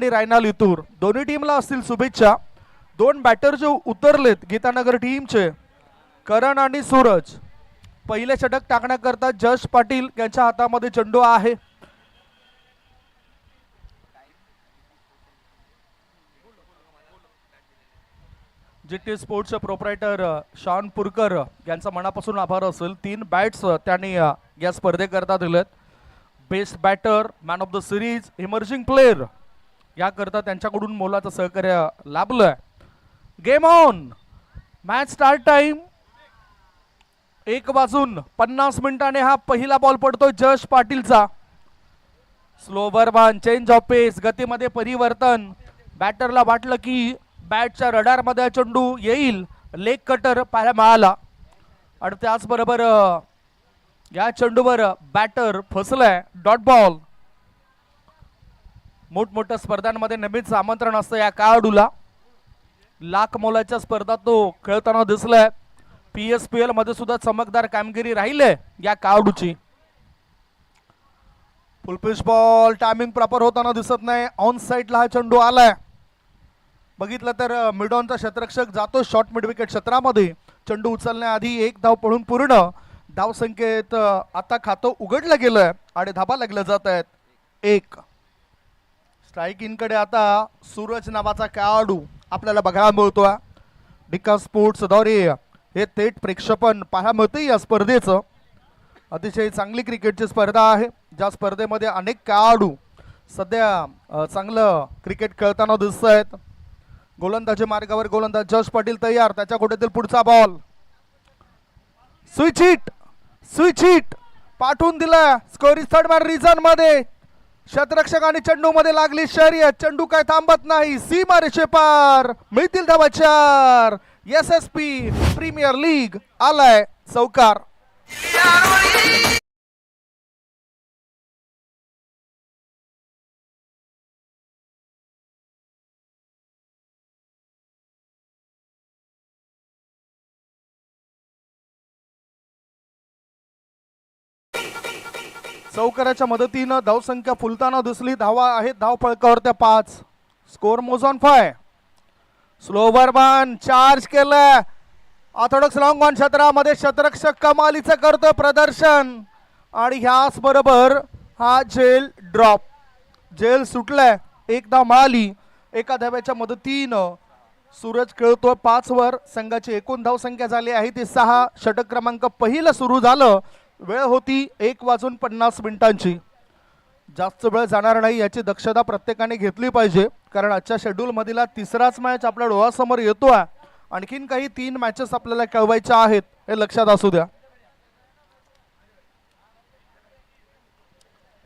आणि रायना लितूर दोन्ही टीमला असतील शुभेच्छा। दोन बॅटर जे उतरलेत गीतानगर टीमचे करण आणि सूरज, पहिले षटक टाकण्याकरता जश पाटील यांच्या हातामध्ये चेंडू आहे। जीटी स्पोर्ट्सचे प्रोप्रायटर शॉन पुरकर यांचा मनापासून आभार असेल। 3 बॅट्स त्यांनी या स्पर्धेकरता दिलेत। Best batter, man of the series, emerging player याकरता त्यांच्याकडून मोलाचं सहकार्य लाभलंय। Game on, match start time 1 वाजून 50 मिनिटांनी हा पहिला बॉल पडतोय जश पाटीलचा। Slower one, change of pace, गतीमध्ये परिवर्तन। बॅटरला वाटलं की बॅटच्या रडार मध्ये चेंडू येईल, लेग कटर पाहायला मिळाला आणि त्याचबरोबर या चेंडूवर बॅटर फसलाय, डॉट बॉल। मोठमोठ्या स्पर्धांमध्ये नेहमीच आमंत्रण असतं या खेळाडूला, लाख मोलाच्या स्पर्धा तो खेळताना दिसलाय। PSPL मध्ये सुद्धा चमकदार कामगिरी राहिले या खेळाडूची। फुल पिच बॉल, टायमिंग प्रॉपर होताना दिसत नाही। ऑन साइडला हा चेंडू आलाय, बघितलं तर मिडॉनचा क्षेत्ररक्षक जातो शॉर्ट मिड विकेट क्षेत्रामध्ये। चेंडू उचलण्याआधी 1 धाव पडून पूर्ण धाव संख्येत आता खातं उघडलं गेलंय आणि धाबा लागल्या जात आहेत 1। स्ट्राईक इन कडे आता सूरज नावाचा खेळाडू आपल्याला बघायला मिळतोय। डिका स्पोर्ट्स द्वारे हे थेट प्रेक्षेपण पाहायला मिळते या स्पर्धेचं। अतिशय चांगली क्रिकेटची स्पर्धा आहे, ज्या स्पर्धेमध्ये अनेक खेळाडू सध्या चांगलं क्रिकेट खेळताना दिसत आहेत। गोलंदाजी मार्गावर गोलंदाज जश पाटील तयार, त्याच्या कोट्यातील पुढचा बॉल स्विच हिट पाठवून दिला। स्कोरिंग थर्ड मॅन रिजन मध्ये क्षेत्ररक्षक आणि चेंडू मध्ये लागली शर्यत, चेंडू काय थांबत नाही, सीमा रेषे पार, मिळतील धावा 4। SSP प्रीमियर लीग आलाय चौकार। चौकाराच्या मदतीनं धावसंख्या फुलताना दिसली। धावा आहेत धाव फळकावर त्या 5। स्कोर मोज ऑन 5। स्लोवर वन, चार्ज केलं, ऑर्थोडॉक्स लॉंग ऑन क्षेत्रामध्ये क्षेत्ररक्षक कमालीचं करतोय प्रदर्शन आणि ह्याच बरोबर हा जेल सुटलाय। 1 धाव मिळाली। एका धाव्याच्या मदतीनं सूरज खेळतोय 5 वर। संघाची एकूण धाव संख्या झाली आहे ती 6। षटक क्रमांक पहिलं सुरू झालं, वेळ होती 1 वाजून 50 मिनिटांची। जास्त वेळ जाणार नाही याची दक्षता प्रत्येकाने घेतली पाहिजे, कारण आजच्या शेड्यूल मधील तिसराच मॅच आपल्या डोळ्यासमोर येतोय। आणखीन काही 3 मॅचेस आपल्याला खेळवायच्या आहेत, हे लक्षात असू द्या।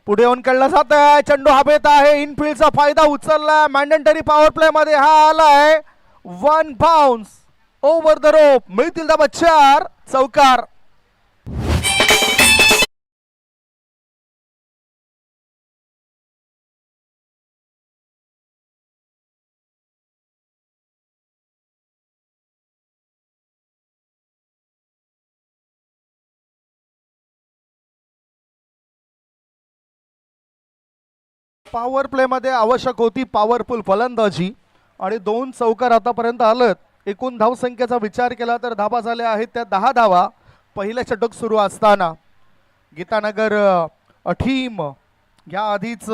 पुढे येऊन खेळला जात आहे, चेंडू हवेत आहे, इनफिल्डचा फायदा उचलला। मॅन्डेटरी पॉवर प्ले मध्ये हा आलाय 1 बाउन्स ओव्हर द रोप, मिळतील धावा 4, चौकार। पॉवर प्ले मध्ये आवश्यक होती पॉवरफुल फलंदाजी आणि 2 चौकार आतापर्यंत आलेत। एकूण धाव संख्येचा विचार केला तर धावा झाल्या आहेत त्या 10 धावा पहिल्या षटक सुरू असताना। गीतानगर टीम या आधीच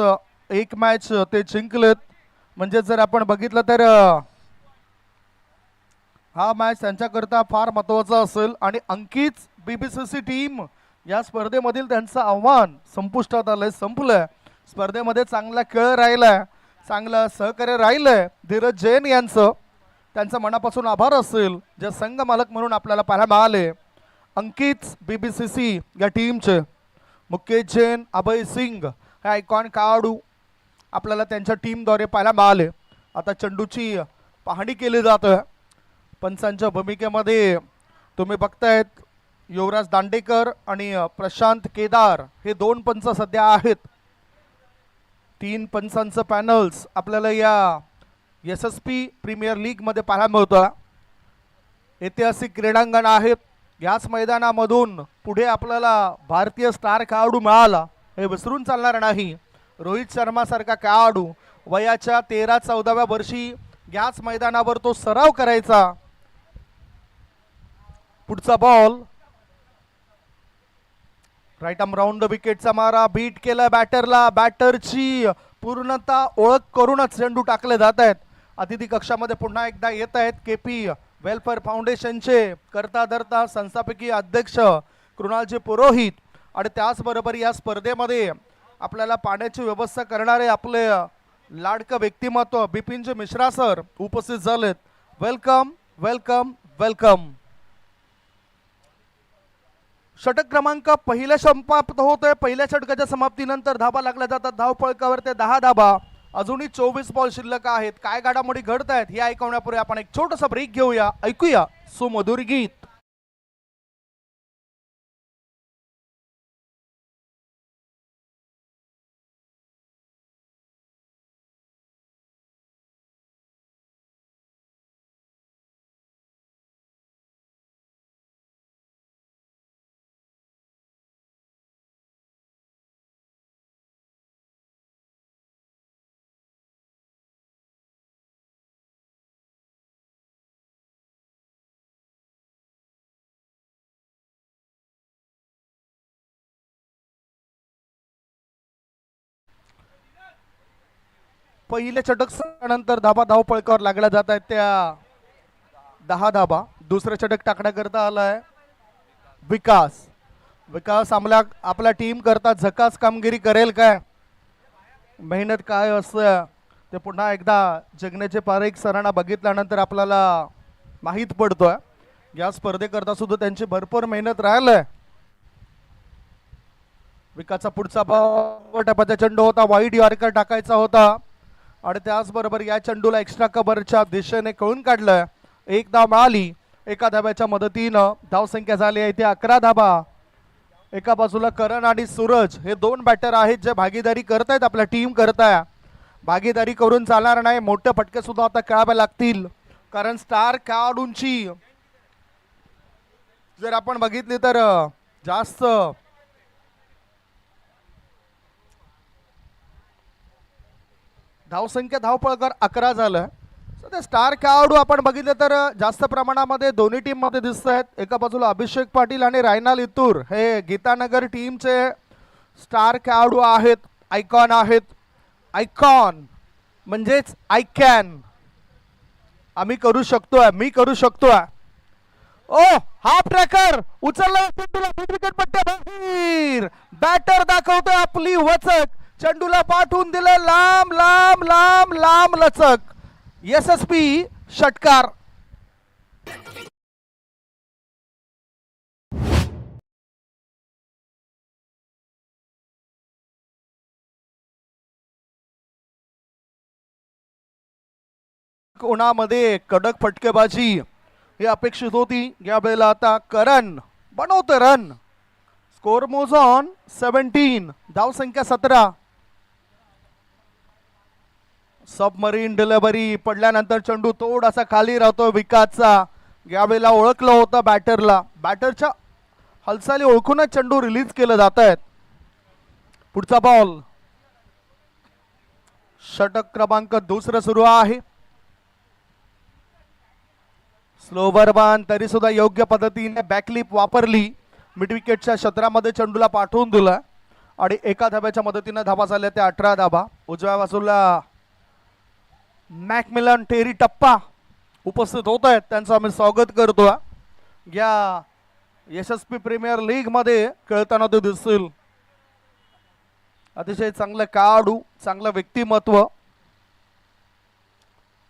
1 मॅच ते जिंकलेत, म्हणजे जर आपण बघितलं तर हा मॅच त्यांच्याकरता फार महत्त्वाचा असेल। आणि अंकित BBCC टीम या स्पर्धेमधील त्यांचं आव्हान संपुष्टात आलंय, संपलंय। स्पर्धेमध्ये चांगला खेळ राहिलाय, चांगलं सहकार्य राहिलंय धीरज जैन यांचं, त्यांचा मनापासून आभार असेल जे संघ मालक म्हणून आपल्याला पाहायला मिळाले। अंकित BBCC या टीमचे मुकेश जैन, अभय सिंग हे आयकॉन खेळाडू आपल्याला त्यांच्या टीमद्वारे पाहायला मिळाले। आता चेंडूची पाहणी केली जाते। पंचांच्या भूमिकेमध्ये तुम्ही बघतायत युवराज दांडेकर आणि प्रशांत केदार हे 2 पंच सध्या आहेत। 3 पंचांचं पॅनल्स आपल्याला या SSP प्रीमियर लीग मध्ये पाहायला मिळतं। ऐतिहासिक क्रीडांगण आहेत, याच मैदानामधून पुढे आपल्याला भारतीय स्टार खेळाडू मिळाला हे विसरून चालणार नाही। रोहित शर्मा सारखा खेळाडू, वयाच्या 13-14व्या वर्षी याच मैदानावर तो सराव करायचा. पुढचा ball right arm round the विकेटचा मारा, बीट केला बॅटरला. बॅटरची पूर्णतः ओळख करूनच चेंडू टाकले जात आहेत. अतिथी कक्षामध्ये पुन्हा एकदा येत आहेत केपी वेलफेअर फाउंडेशनचे करता धरता संस्थापकीय अध्यक्ष कृणालजी पुरोहित आणि त्याचबरोबर या स्पर्धेमध्ये आपल्याला पाण्याची व्यवस्था करणारे आपले लाडकं व्यक्तिमत्व बिपिनजी मिश्रा सर उपस्थित झालेत. Welcome welcome welcome. षटक क्रमांक पहिल्या समाप्त होतोय. पहिल्या षटकाच्या समाप्तीनंतर धाबा लागल्या जातात. धावफलकावर ते 10 धाबा. अजूनही 24 बॉल शिल्लक आहेत. काय घडामोडी घडत आहेत हे ऐकवण्यापूर्वी आपण एक छोटासा ब्रेक घेऊया. ऐकूया सुमधुर गीत. पहिले षटक नंतर धाबा धावफलकावर लागल्या जात आहेत त्या 10 धाबा. दुसरं षटक टाकण्याकरता आलाय विकास. विकास आपल्या टीम करता झकास कामगिरी करेल काय, मेहनत काय असतं ते पुन्हा एकदा जगण्याचे पारेख सरांना बघितल्यानंतर आपल्याला माहीत पडतोय. या स्पर्धेकरता सुद्धा त्यांची भरपूर मेहनत राहिलंय. विकासचा पुढचा बॉल टप्प्याचा चेंडू होता, वाईड यॉर्कर टाकायचा होता आणि त्याचबरोबर या चेंडूला एक्स्ट्रा कव्हरच्या दिशेने कळून काढलं. एक धाव मिळाली. एका धाब्याच्या मदतीनं धावसंख्या झाली आहे ती 11 धाबा. एका बाजूला करण आणि सूरज हे दोन बॅटर आहेत जे भागीदारी करतायत आपल्या टीम करताय. भागीदारी करून चालणार नाही, मोठे फटके सुद्धा आता खेळावे लागतील कारण स्टार खेळाडूंची जर आपण बघितली तर जास्त धावसंख्या धावपळकर 11 झालं. सध्या स्टार खेळाडू आपण बघितले तर जास्त प्रमाणामध्ये दोन्ही टीम मध्ये दिसत आहेत. एका बाजूला अभिषेक पाटील आणि रायनाल इतूर हे गीतानगर टीमचे स्टार खेळाडू आहेत, आयकॉन आहेत. आयकॉन म्हणजेच आय कॅन, आम्ही करू शकतोय, मी करू शकतोय. ओ हाफ ट्रॅकर उचलला चेंडूला विकेट पट्ट्या बाहेर. बॅटर दाखवतोय आपली वचक, चेंडूला पाठवून दिले लांब लांब लांब लांब लचक. यशस्वी षटकार. कोणामध्ये कडक फटकेबाजी ही अपेक्षित होती. या वेळेला आता करण बनवतो रन. स्कोर मोज ऑन 17, धाव संख्या 17. सबमरीन डिलिव्हरी पडल्यानंतर चेंडू थोडासा खाली राहतो विकासचा. यावेळेला ओळखलं होतं बॅटरला, बॅटरच्या हालचाली ओळखूनच चेंडू रिलीज केलं जात आहेत. पुढचा बॉल षटक क्रमांक दुसरं सुरू आहे. स्लो बरबान तरी सुद्धा योग्य पद्धतीने बॅकलिप वापरली. मिड विकेटच्या क्षेत्रामध्ये चेंडूला पाठवून दिला आणि एका धाब्याच्या मदतीने धाबा झाल्या त्या 18 धाबा. उजव्या बाजूला मॅकमिलन टेरी टप्पा उपस्थित होत आहेत, त्यांचं आम्ही स्वागत करतो. या यशस्वी प्रीमियर लीग मध्ये खेळताना ते दिसतील. अतिशय चांगलं खेळाडू, चांगलं व्यक्तिमत्व.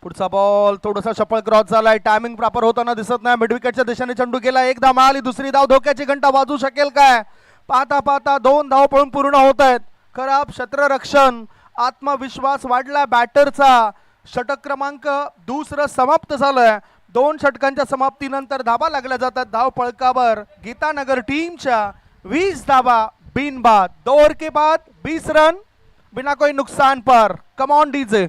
पुढचा बॉल थोडासा शफळ क्रॉस झालाय, टायमिंग प्रॉपर होताना दिसत नाही. मिड विकेटच्या दिशेने चेंडू गेला, एक धाव मिळाली. दुसरी धाव धोक्याची घंटा वाजू शकेल काय. पाहता पाहता 2 धाव पळून पूर्ण होत आहेत. खराब क्षेत्ररक्षण, आत्मविश्वास वाढला बॅटरचा. षटक क्रमांक दुसरं समाप्त झालंय. 2 षटकांच्या समाप्तीनंतर धाबा लागल्या जातात धाव फलकावर. गीतानगर टीमच्या 20 धाबा बिनबाद. 2 ओव्हर के बाद 20 रन बिना कोई नुकसान पर. कम ऑन डीजे.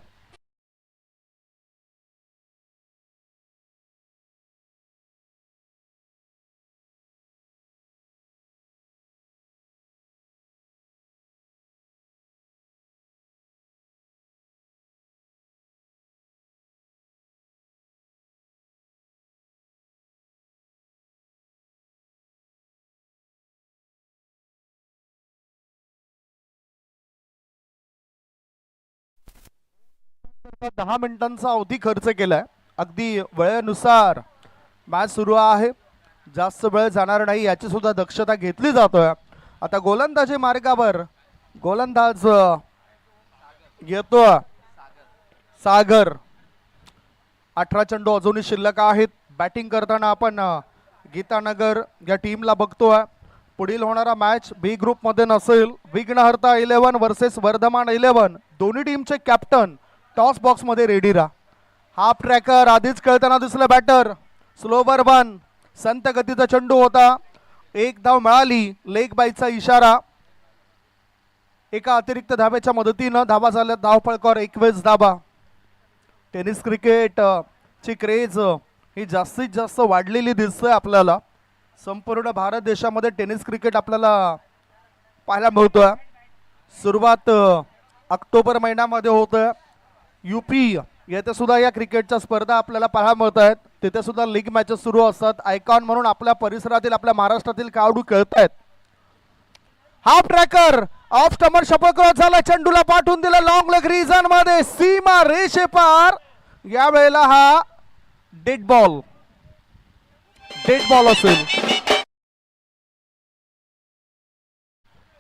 आता 10 मिनिटांचा अवधी खर्च केलाय. अगदी वेळेनुसार मॅच सुरू आहे, जास्त वेळ जाणार नाही याची सुद्धा दक्षता घेतली जातोय. आता गोलंदाजी मार्गावर गोलंदाज येतो सागर. 18 चेंडू अजूनही शिल्लक आहेत. बॅटिंग करताना आपण गीतानगर या टीमला बघतोय. पुढील होणारा मॅच बी ग्रुप मध्ये नसेल. विघ्नहर्ता 11 वर्सेस वर्धमान 11. दोन्ही टीमचे कॅप्टन टॉस बॉक्स मध्ये रेडी राहा. हाफ ट्रॅकर आधीच खेळताना दिसलं बॅटर. स्लोवर वन, संत गतीचा चेंडू होता. एक धाव मिळाली, लेग बाईचा इशारा. एका अतिरिक्त धाब्याच्या मदतीनं धाबा झाल्या. धाव फळकावर 21 धाबा. टेनिस क्रिकेट ची क्रेज ही जास्तीत जास्त वाढलेली दिसते आपल्याला. संपूर्ण भारत देशामध्ये टेनिस क्रिकेट आपल्याला पाहायला मिळतोय. सुरुवात ऑक्टोबर महिन्यामध्ये होतं. यूपी येथे सुद्धा या क्रिकेटच्या स्पर्धा आपल्याला पाहायला मिळत आहेत. तिथे सुद्धा लीग मॅचेस सुरू असतात. आयकॉन म्हणून आपल्या परिसरातील आपल्या महाराष्ट्रातील खेळाडू खेळत आहेत. Half tracker off stumper shuffle cross झाला. चेंडूला पाठवून दिला लॉंग लेग रिजन मध्ये, सीमा रेषे पार. यावेळेला हा डेड बॉल असेल,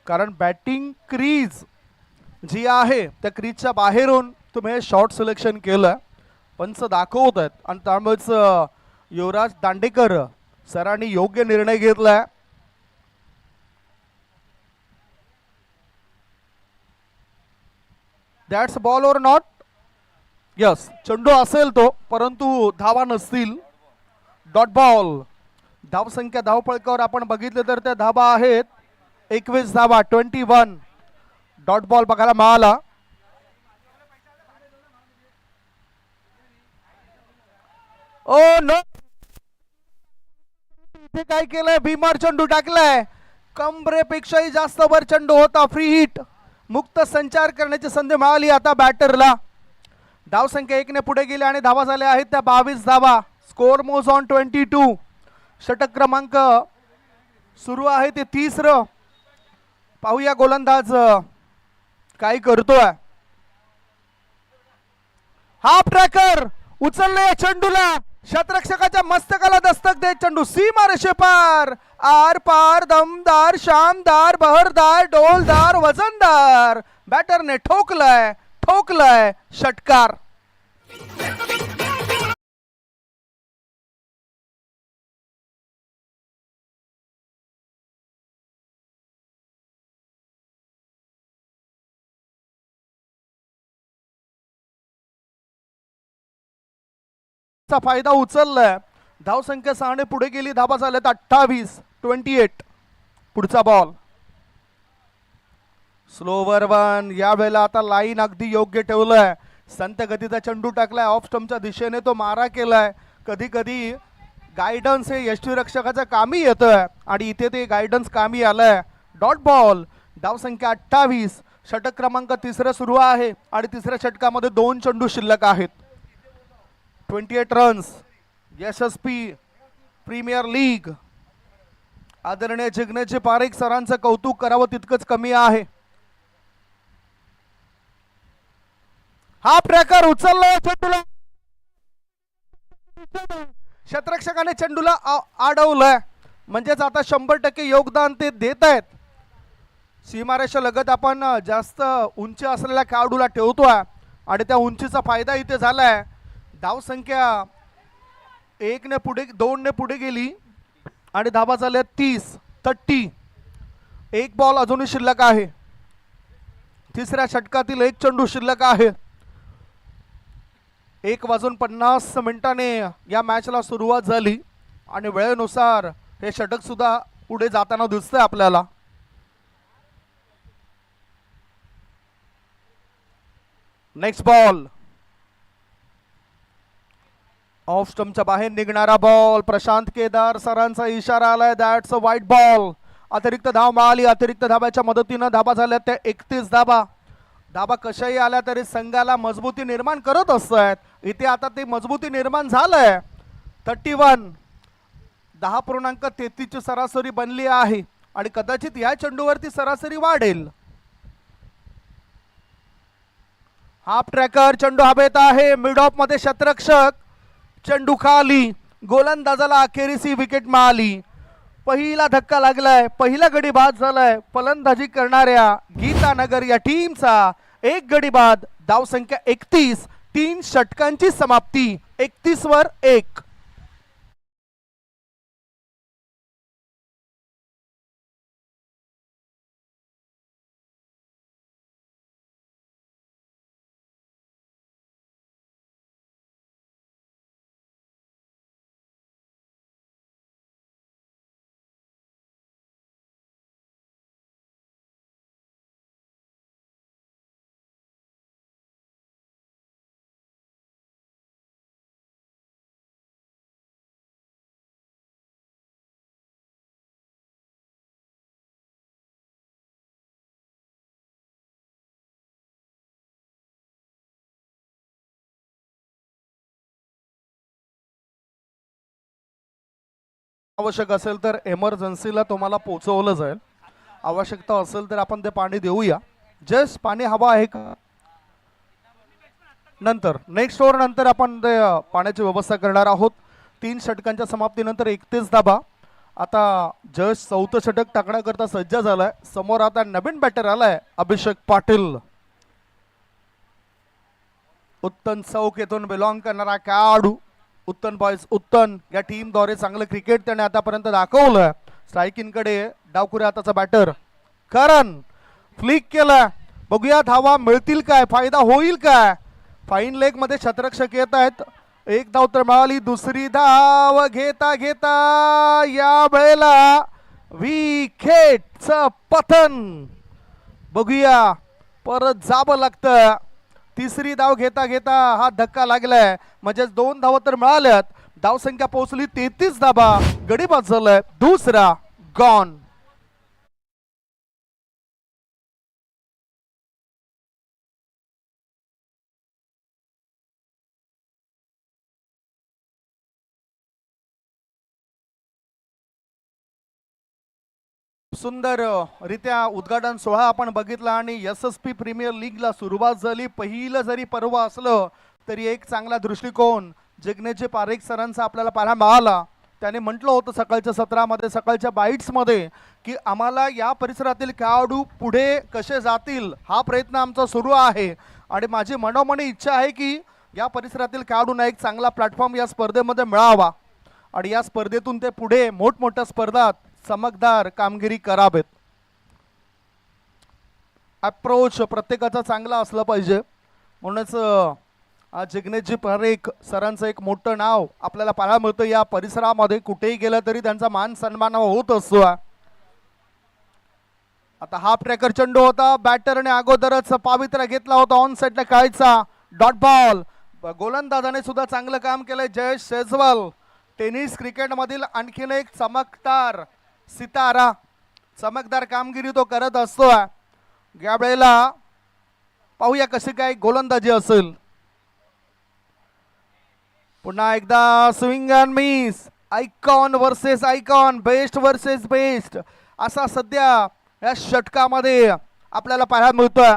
कारण बॅटिंग क्रीज जी आहे त्या क्रीजच्या बाहेरून तुम्ही हे शॉर्ट सिलेक्शन केलं. पंच दाखवत आहेत आणि त्यामुळेच युवराज दांडेकर सरांनी योग्य निर्णय घेतलाय. दॅट्स बॉल और नॉट. यस, चेंडू असेल तो, परंतु धावा नसतील. Dot ball. धाव संख्या धाव फळकावर आपण बघितले तर त्या धावा आहेत 21 धावा, 21. डॉट बॉल बघायला मिळाला. ओ नो, इथे काय केलंय, भीमार चेंडू टाकलाय. कमरेपेक्षाही जास्त वर चेंडू होता. फ्री हिट, मुक्त संचार करण्याची संधी मिळाली आता बॅटरला. धाव संख्या 1 ने पुढे गेली आणि धावा झाल्या आहेत त्या 22 धावा. स्कोर मोज ऑन 22. षटक क्रमांक सुरू आहे ते 30. पाहूया गोलंदाज काय करतोय. हाफ ट्रॅकर उचलले चेंडूला. शतरक्षकाच्या मस्तकाला दस्तक देत चेंडू सीमा रेषे पार. आर पार, दमदार, शानदार, बहरदार, डोलदार, वजनदार. बॅटरने ठोकलाय षटकार. फायदा उचललाय. धाव संख्या 6 ने पुढे गेली. धाबा झाल्यात 28, 28. पुढचा बॉल स्लोवर वन. या वेळेला आता लाईन अगदी योग्य ठेवलंय. संत गतीचा चेंडू टाकलाय. ऑफ स्टंपच्या दिशेने तो मारा केलाय. कधी कधी गायडन्स हे यष्टीरक्षकाच्या कामी येतंय आणि इथे ते गायडन्स कामी आलंय. Dot ball. धाव संख्या 28. षटक क्रमांक 3 सुरू आहे आणि तिसऱ्या षटकामध्ये 2 चेंडू शिल्लक आहेत. 28 रन्स. यशस्वी प्रीमियर लीग. आदरणीय जिग्नेश पारेख सरांचं कौतुक करावं तितकंच कमी आहे. हा प्रकार उचलला चेंडूला. क्षेत्ररक्षकाने चेंडूला अडवलंय. म्हणजेच आता 100% योगदान ते देत आहेत. सीमारेषा लगत आपण जास्त उंची असलेल्या खेळाडूला ठेवतोय आणि त्या उंचीचा फायदा इथे झालाय. धाव संख्या 1 ने पुढे 2 ने पुढे गेली आणि धावा झाल्या 30. एक बॉल अजूनही शिल्लक आहे. तिसऱ्या षटकातील एक चेंडू शिल्लक आहे. 1:50 या मॅचला सुरुवात झाली आणि वेळेनुसार हे षटक सुद्धा पुढे जाताना दिसतंय आपल्याला. नेक्स्ट बॉल ऑफ स्टंपच्या बाहेर निघणारा बॉल. प्रशांत केदार सरांचा इशारा आलाय. दॅट्स अ वाईट बॉल. अतिरिक्त धाव मिळाली. अतिरिक्त धाब्याच्या मदतीनं धाबा झाल्या त्या 31 धाबा. धाबा कशाही आल्या तरी संघाला मजबूती निर्माण करत असतात. इथे आता ते मजबूती निर्माण झालंय. 31. 10.33 ची सरासरी बनली आहे आणि कदाचित या चेंडूवरती सरासरी वाढेल. हाफ ट्रॅकर चेंडू हवेत आहे, मिड ऑफ मध्ये शतरक्षक, चेंडू खाली, गोलंदाजाला अखेरीस विकेट मिळाली. पहिला धक्का लागलाय, पहिला गडी बाद झालाय फलंदाजी करणाऱ्या गीतानगर या टीमचा. एक गडी बाद, धाव संख्या 31, 3 षटकांची समाप्ती, 31 वर 1. आवश्यक असेल तर इमर्जन्सीला तुम्हाला पोहोचवलं जाईल. आवश्यकता असेल तर आपण ते पाणी देऊया. जस्ट पाणी हवा आहे का? नंतर नेक्स्ट ओव्हर नंतर आपण ते पाण्याची व्यवस्था करणार आहोत. 3 षटकांच्या समाप्तीनंतर 31 धाबा. आता जस्ट चौथं षटक टाकण्याकरता सज्ज झालाय. समोर आता नवीन बॅटर आलाय अभिषेक पाटील. उत्तन चौक येथून बिलॉंग करणारा खेळाडू उत्तन बॉयज उत्तन या टीमद्वारे चांगलं क्रिकेट त्याने आतापर्यंत दाखवलं. स्ट्रायकिंगकडे डावखुऱ्या हाताचा बॅटर करण फ्लिक केला. बघूया धावा मिळतील काय, फायदा होईल काय. फाईन लेग मध्ये शतरक्षक येत आहेत. एक धाव तर मिळाली, दुसरी धाव घेता घेता या वेळेला विकेटचं पतन. बघूया परत जावं लागतं. तिसरी धाव घेता घेता हा धक्का लागलाय, म्हणजे 2 धावा तर मिळाल्यात. धाव संख्या पोहोचली 33 धाबा. गडी बाद झालाय, दुसरा गॉन. सुंदर रित्या उद्घाटन सोहळा आपण बघितला आणि SSP प्रीमियर लीगला सुरुवात झाली. पहिलं जरी पर्व असलं तरी एक चांगला दृष्टिकोन जिग्नेश पारेख सरांचा आपल्याला पाहायला मिळाला. त्याने म्हटलं होतं सकाळच्या सत्रामध्ये, सकाळच्या बाईट्समध्ये की आम्हाला या परिसरातील खेळाडू पुढे कसे जातील हा प्रयत्न आमचा सुरू आहे. आणि माझी मनोमनी इच्छा आहे की या परिसरातील खेळाडूंना एक चांगला प्लॅटफॉर्म या स्पर्धेमध्ये मिळावा आणि या स्पर्धेतून ते पुढे मोठमोठ्या स्पर्धात चमकदार कामगिरी करावेत. अप्रोच प्रत्येकाचा चांगला असला पाहिजे. म्हणूनच जिग्नेशजी पारेख सरांचं एक मोठं नाव आपल्याला पाहायला मिळतं या परिसरामध्ये. कुठेही गेलं तरी त्यांचा मान सन्मान होत असतो. आता हाफ ट्रॅकर चेंडू होता, बॅटरने अगोदरच पावित्र्य घेतला होता ऑन साइडला खेळायचा. Dot ball. गोलंदाजाने सुद्धा चांगलं काम केलंय जयेश शेजवाल. टेनिस क्रिकेट मधील आणखीन एक चमकदार सितारा, चमकदार कामगिरी तो करत असतो. यावेळेला पाहूया कशी काय गोलंदाजी असेल. पुन्हा एकदा swing and miss. Icon versus icon, best versus best असा सध्या या षटकामध्ये आपल्याला पाहायला मिळतोय.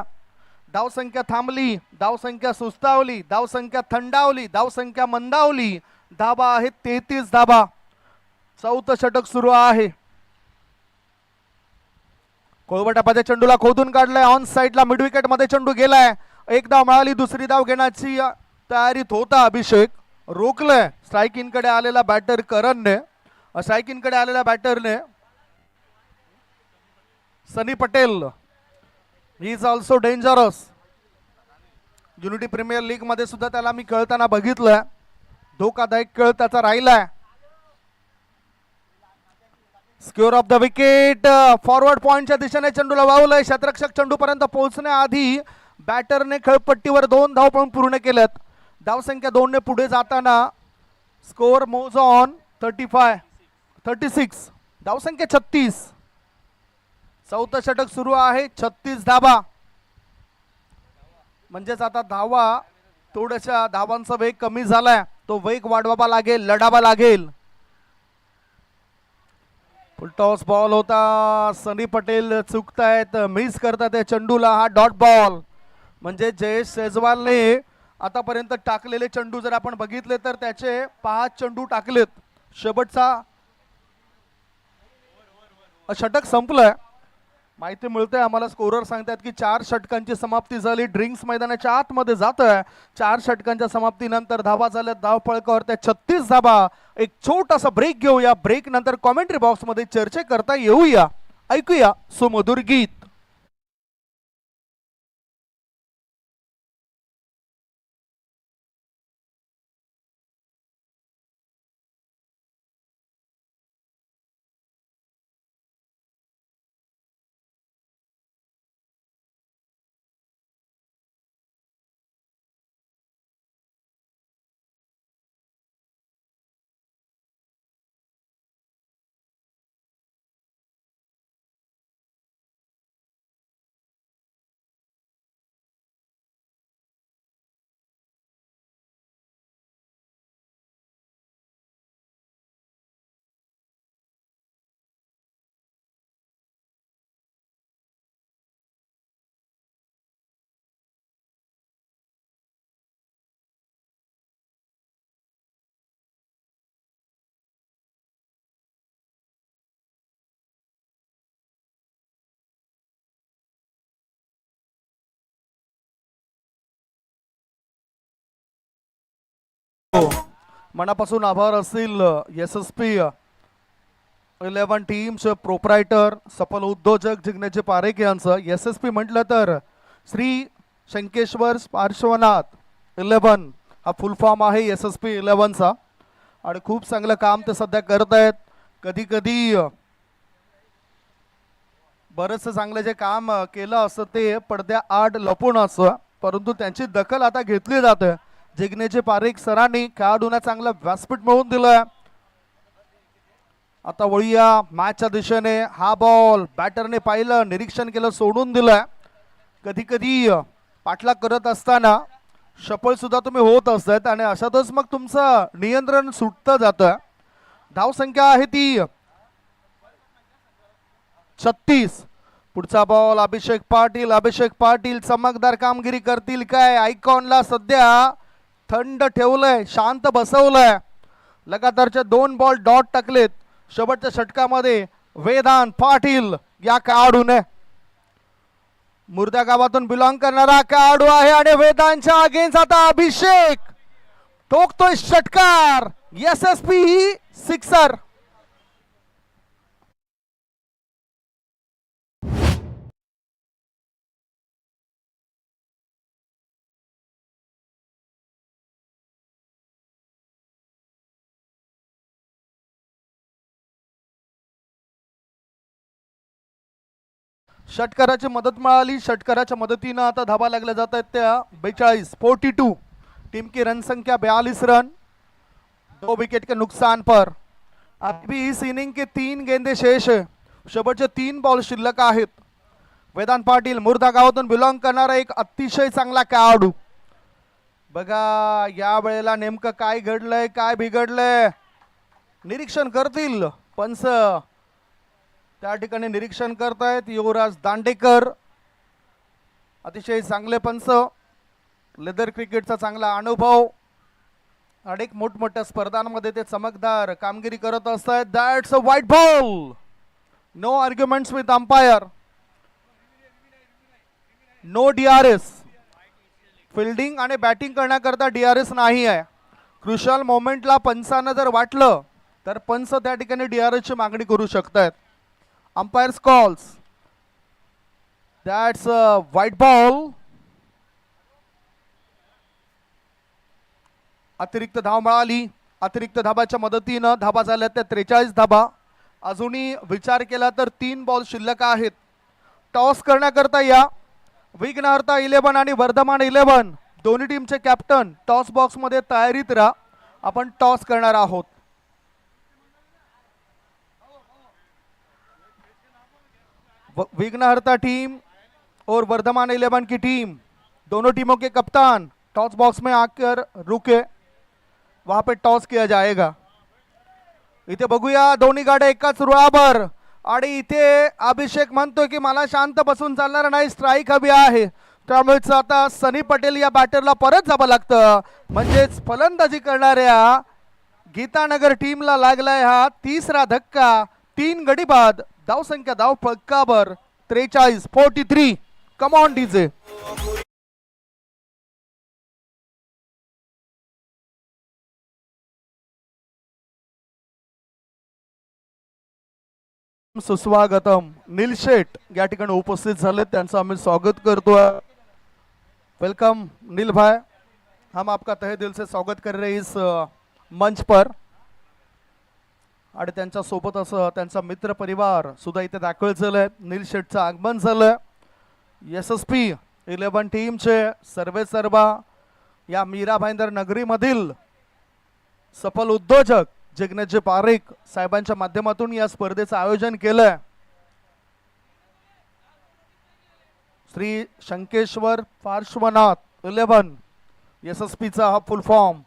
धावसंख्या थांबली, धावसंख्या सुस्तावली, धावसंख्या थंडावली, धावसंख्या मंदावली. धाबा आहे 33 धाबा. चौथं षटक सुरू आहे. कोळवटापाच्या चेंडूला खोदून काढलाय, ऑन साइडला मिड विकेट मध्ये चेंडू गेलाय. एक धाव मिळाली, दुसरी धाव घेण्याची तयारीत होता अभिषेक. रोखलंय स्ट्राइकिंग कडे आलेला बॅटर करणने. स्ट्राइकिंग कडे आलेल्या बॅटरने Sunny Patel. He is also dangerous. Unity premier league मध्ये सुद्धा त्याला मी खेळताना बघितलंय. धोकादायक खेळ त्याचा राहिलाय. Square of the wicket. Forward पॉइंटच्या दिशेने चेंडूला वावलंय. शतरक्षक चेंडू पर्यंत पोहोचण्याआधी बॅटरने खेळपट्टीवर 2 धाव पण पूर्ण केल्यात. धावसंख्या 2 ने पुढे जाताना स्कोअर मोज ऑन 36. धावसंख्या 36. चौथं षटक सुरू आहे. 36 धावा. म्हणजेच आता धावा थोड्याशा धावांचा वेग कमी झालाय. तो वेग वाढवावा लागेल, लढावा लागेल. फुल टॉस बॉल होता. सनी पटेल चुकतायत, मिस करतात चेंडूला. हा डॉट बॉल. म्हणजे जयेश सेजवालने आतापर्यंत टाकलेले चेंडू जर आपण बघितले तर त्याचे 5 चेंडू टाकलेत. शेवटचा षटक संपलंय. माहिती मिळते आम्हाला, स्कोरर सांगतात की 4 षटकांची समाप्ती झाली. ड्रिंक्स मैदानाच्या आतमध्ये जात आहे. 4 षटकांच्या समाप्तीनंतर धावा झाल्या धावफलकावर त्या 36 धावा. एक छोटासा ब्रेक घेऊया. ब्रेक नंतर कॉमेंट्री बॉक्स मध्ये चर्चा करता येऊया. ऐकूया सुमधुर गीत. मनापासून आभार असतील SSP 11 टीमचे प्रोप्रायटर सफल उद्योजक जिग्नेश पारेख यांचं. SSP म्हटलं तर श्री शंकेश्वर पार्श्वनाथ 11 हा फुल फॉर्म आहे SSP 11चा. आणि खूप चांगलं काम ते सध्या करत आहेत. कधी कधी बरंचसं चांगलं जे काम केलं असतं ते पडद्या आड लपून असतं, परंतु त्यांची दखल आता घेतली जाते. जिग्नेश पारेख सरांनी खेळाडूंना चांगलं व्यासपीठ मिळवून दिलंय. आता वळूया मॅचच्या दिशेने. हा बॉल बॅटरने पाहिलं, निरीक्षण केलं, सोडून दिलंय. कधी कधी पाठलाग करत असताना सफल सुद्धा तुम्ही होत असतात आणि अशातच मग तुमचं नियंत्रण सुटतं जातं. धावसंख्या आहे ती 36. पुढचा बॉल अभिषेक पाटील. अभिषेक पाटील चमकदार कामगिरी करतील काय? आयकॉनला सध्या थंड ठेवलंय, शांत बसवलंय. लगातारचे 2 बॉल डॉट टाकलेत. शेवटच्या षटकामध्ये वेदांत पाटील या खेळाडूने, मुर्द्या गावातून बिलॉंग करणारा खेळाडू आहे आणि वेदांतच्या अगेन्स्ट आता अभिषेक ठोकतोय षटकार. SSP sixer. षटकाराची मदत मिळाली. षटकाराच्या मदतीनं आता धाबा लागल्या जात आहेत त्या 42. टीम की रन संख्या 42 रन, 2 विकेट के नुकसान पर. अभी इस इनिंग के 3 गेंदे शेष है. शेवटचे 3 बॉल शिल्लक आहेत. वेदांत पाटील मुर्दा गावातून बिलॉंग करणारा एक अतिशय चांगला खेळाडू. बघा या वेळेला नेमकं काय घडलंय, काय बिघडलंय निरीक्षण करतील पंच. त्या ठिकाणी निरीक्षण करतायत युवराज दांडेकर. अतिशय चांगले पंच, लेदर क्रिकेटचा चांगला अनुभव, अनेक मोठमोठ्या स्पर्धांमध्ये ते चमकदार कामगिरी करत असतात. That's a white ball. No arguments with umpire, no DRS. Fielding आणि बॅटिंग करण्याकरता DRS नाही आहे. क्रुशल मोमेंटला पंचांना जर वाटलं तर पंच त्या ठिकाणी DRS ची मागणी करू शकतात. Umpires calls. That's a white ball. अतिरिक्त धाव मिळाली. अतिरिक्त धाबाच्या मदतीनं धाबा झाल्या त्या 43 धाबा. अजूनही विचार केला तर 3 बॉल शिल्लक आहेत. टॉस करण्याकरता या विघ्नहर्ता 11 आणि वर्धमान 11 दोन्ही टीमचे कॅप्टन टॉस बॉक्स मध्ये तयारीत राहा. आपण टॉस करणार आहोत. विघ्नहर्ता टीम और वर्धमान 11 की टीम, दोनों टीमों के कप्तान टॉस बॉक्स में आकर रुके, वहां पे टॉस किया जाएगा. इथे बघूया दोन्ही गाड्या एकाच रुळावर आणि इथे अभिषेक म्हणतोय की मला शांत बसून चालणार नाही, स्ट्राईक हवी आहे. त्यामुळेच आता सनी पटेल या बॅटरला परत जावं लागतं, म्हणजेच फलंदाजी करणाऱ्या गीतानगर टीमला लागलाय हा तिसरा धक्का. 3 गडी बाद, धावसंख्या धाव फलकावर 43-43. कम ऑन डीजे. सुस्वागतम. नीलशेठ या ठिकाणी उपस्थित झाले, त्यांचं आम्ही स्वागत करतोय. वेलकम नील भाई, हम आपका तहे दिल से स्वागत कर रहे इस मंच पर. आणि त्यांच्या सोबत असं त्यांचा मित्र परिवार सुद्धा इथे दाखल झालाय. नीलशेठचं आगमन झालं. SSP 11 टीमचे सर्वेसर्वा या मीरा भाईंदर नगरीमधील सफल उद्योजक जिग्नेशजी पारेख साहेबांच्या माध्यमातून या स्पर्धेचं आयोजन केलंय. श्री शंकेश्वर पार्श्वनाथ 11 SSP चा हा फुल फॉर्म.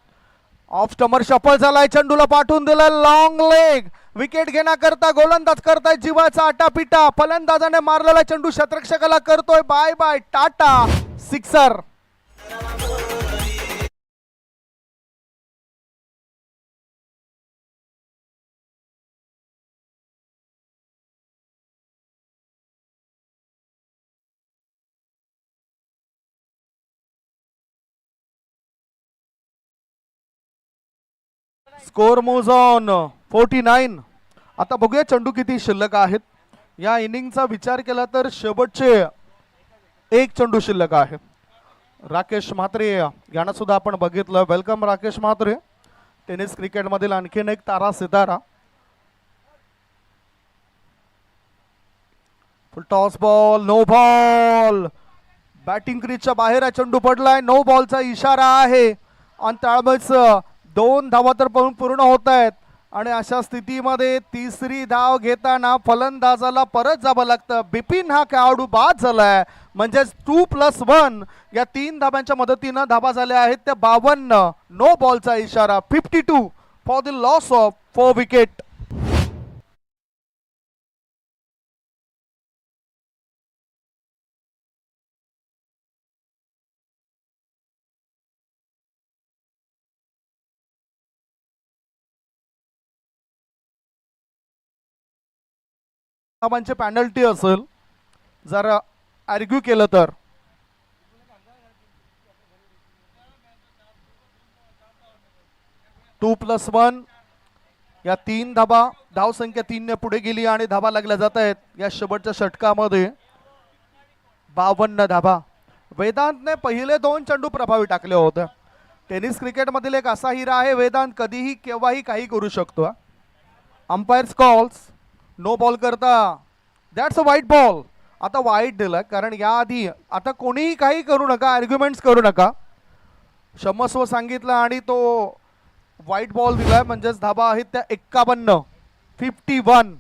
ऑफ स्टमर शफल झालाय, चेंडूला पाठवून दिलाय लॉंग लेग. विकेट घेण्याकरता गोलंदाज करताय जीवाचा आटापिटा. फलंदाजाने मारलेला चेंडू शतरक्षकाला करतोय bye bye tata. Sixer. Score moves on 49. आता बघूया चेंडू किती शिल्लक आहेत. या इनिंगचा विचार केला तर शेवटचे 1 चेंडू शिल्लक आहे. राकेश म्हात्रे यांना सुद्धा आपण बघितलं. Welcome Rakesh Mhatre. Tennis cricket मधील आणखीन एक तारा सितारा. Full toss ball, no ball. Batting क्रीजच्या बाहेर हा चेंडू पडलाय. नो बॉलचा इशारा आहे आणि त्यामुळेच 2 धावा तर पूर्ण होत आहेत. आणि अशा स्थितीमध्ये तिसरी धाव घेताना फलंदाजाला परत जावं लागतं. बिपिन हा खेळाडू बाद झालाय, म्हणजेच 2+1 या 3 धाब्यांच्या मदतीनं धाबा झाल्या आहेत त्या 52. नो बॉलचा इशारा. 52 for the loss of 4 wicket. धाबांची पेनल्टी असेल जर आर्ग्यू केलं तर. टू प्लस 1 या 3 धाबा, धावसंख्या 3 ने पुढे गेली आणि धाबा लागल्या जात आहेत या शेवटच्या षटकामध्ये. 52 धाबा. वेदांतने पहिले 2 चेंडू प्रभावी टाकले होते. टेनिस क्रिकेट मधील एक असा हिरा आहे, वेदांत कधीही केव्हाही काही करू शकतो. अंपायर्स कॉल्स नो बॉल करता. दॅट्स अ वाईट बॉल. आता वाईट दिलं कारण याआधी आता कोणीही काही करू नका, आर्ग्युमेंट्स करू नका. क्षमस्व सांगितलं आणि तो वाईट बॉल दिलाय, म्हणजेच धाबा आहेत त्या 51. 51.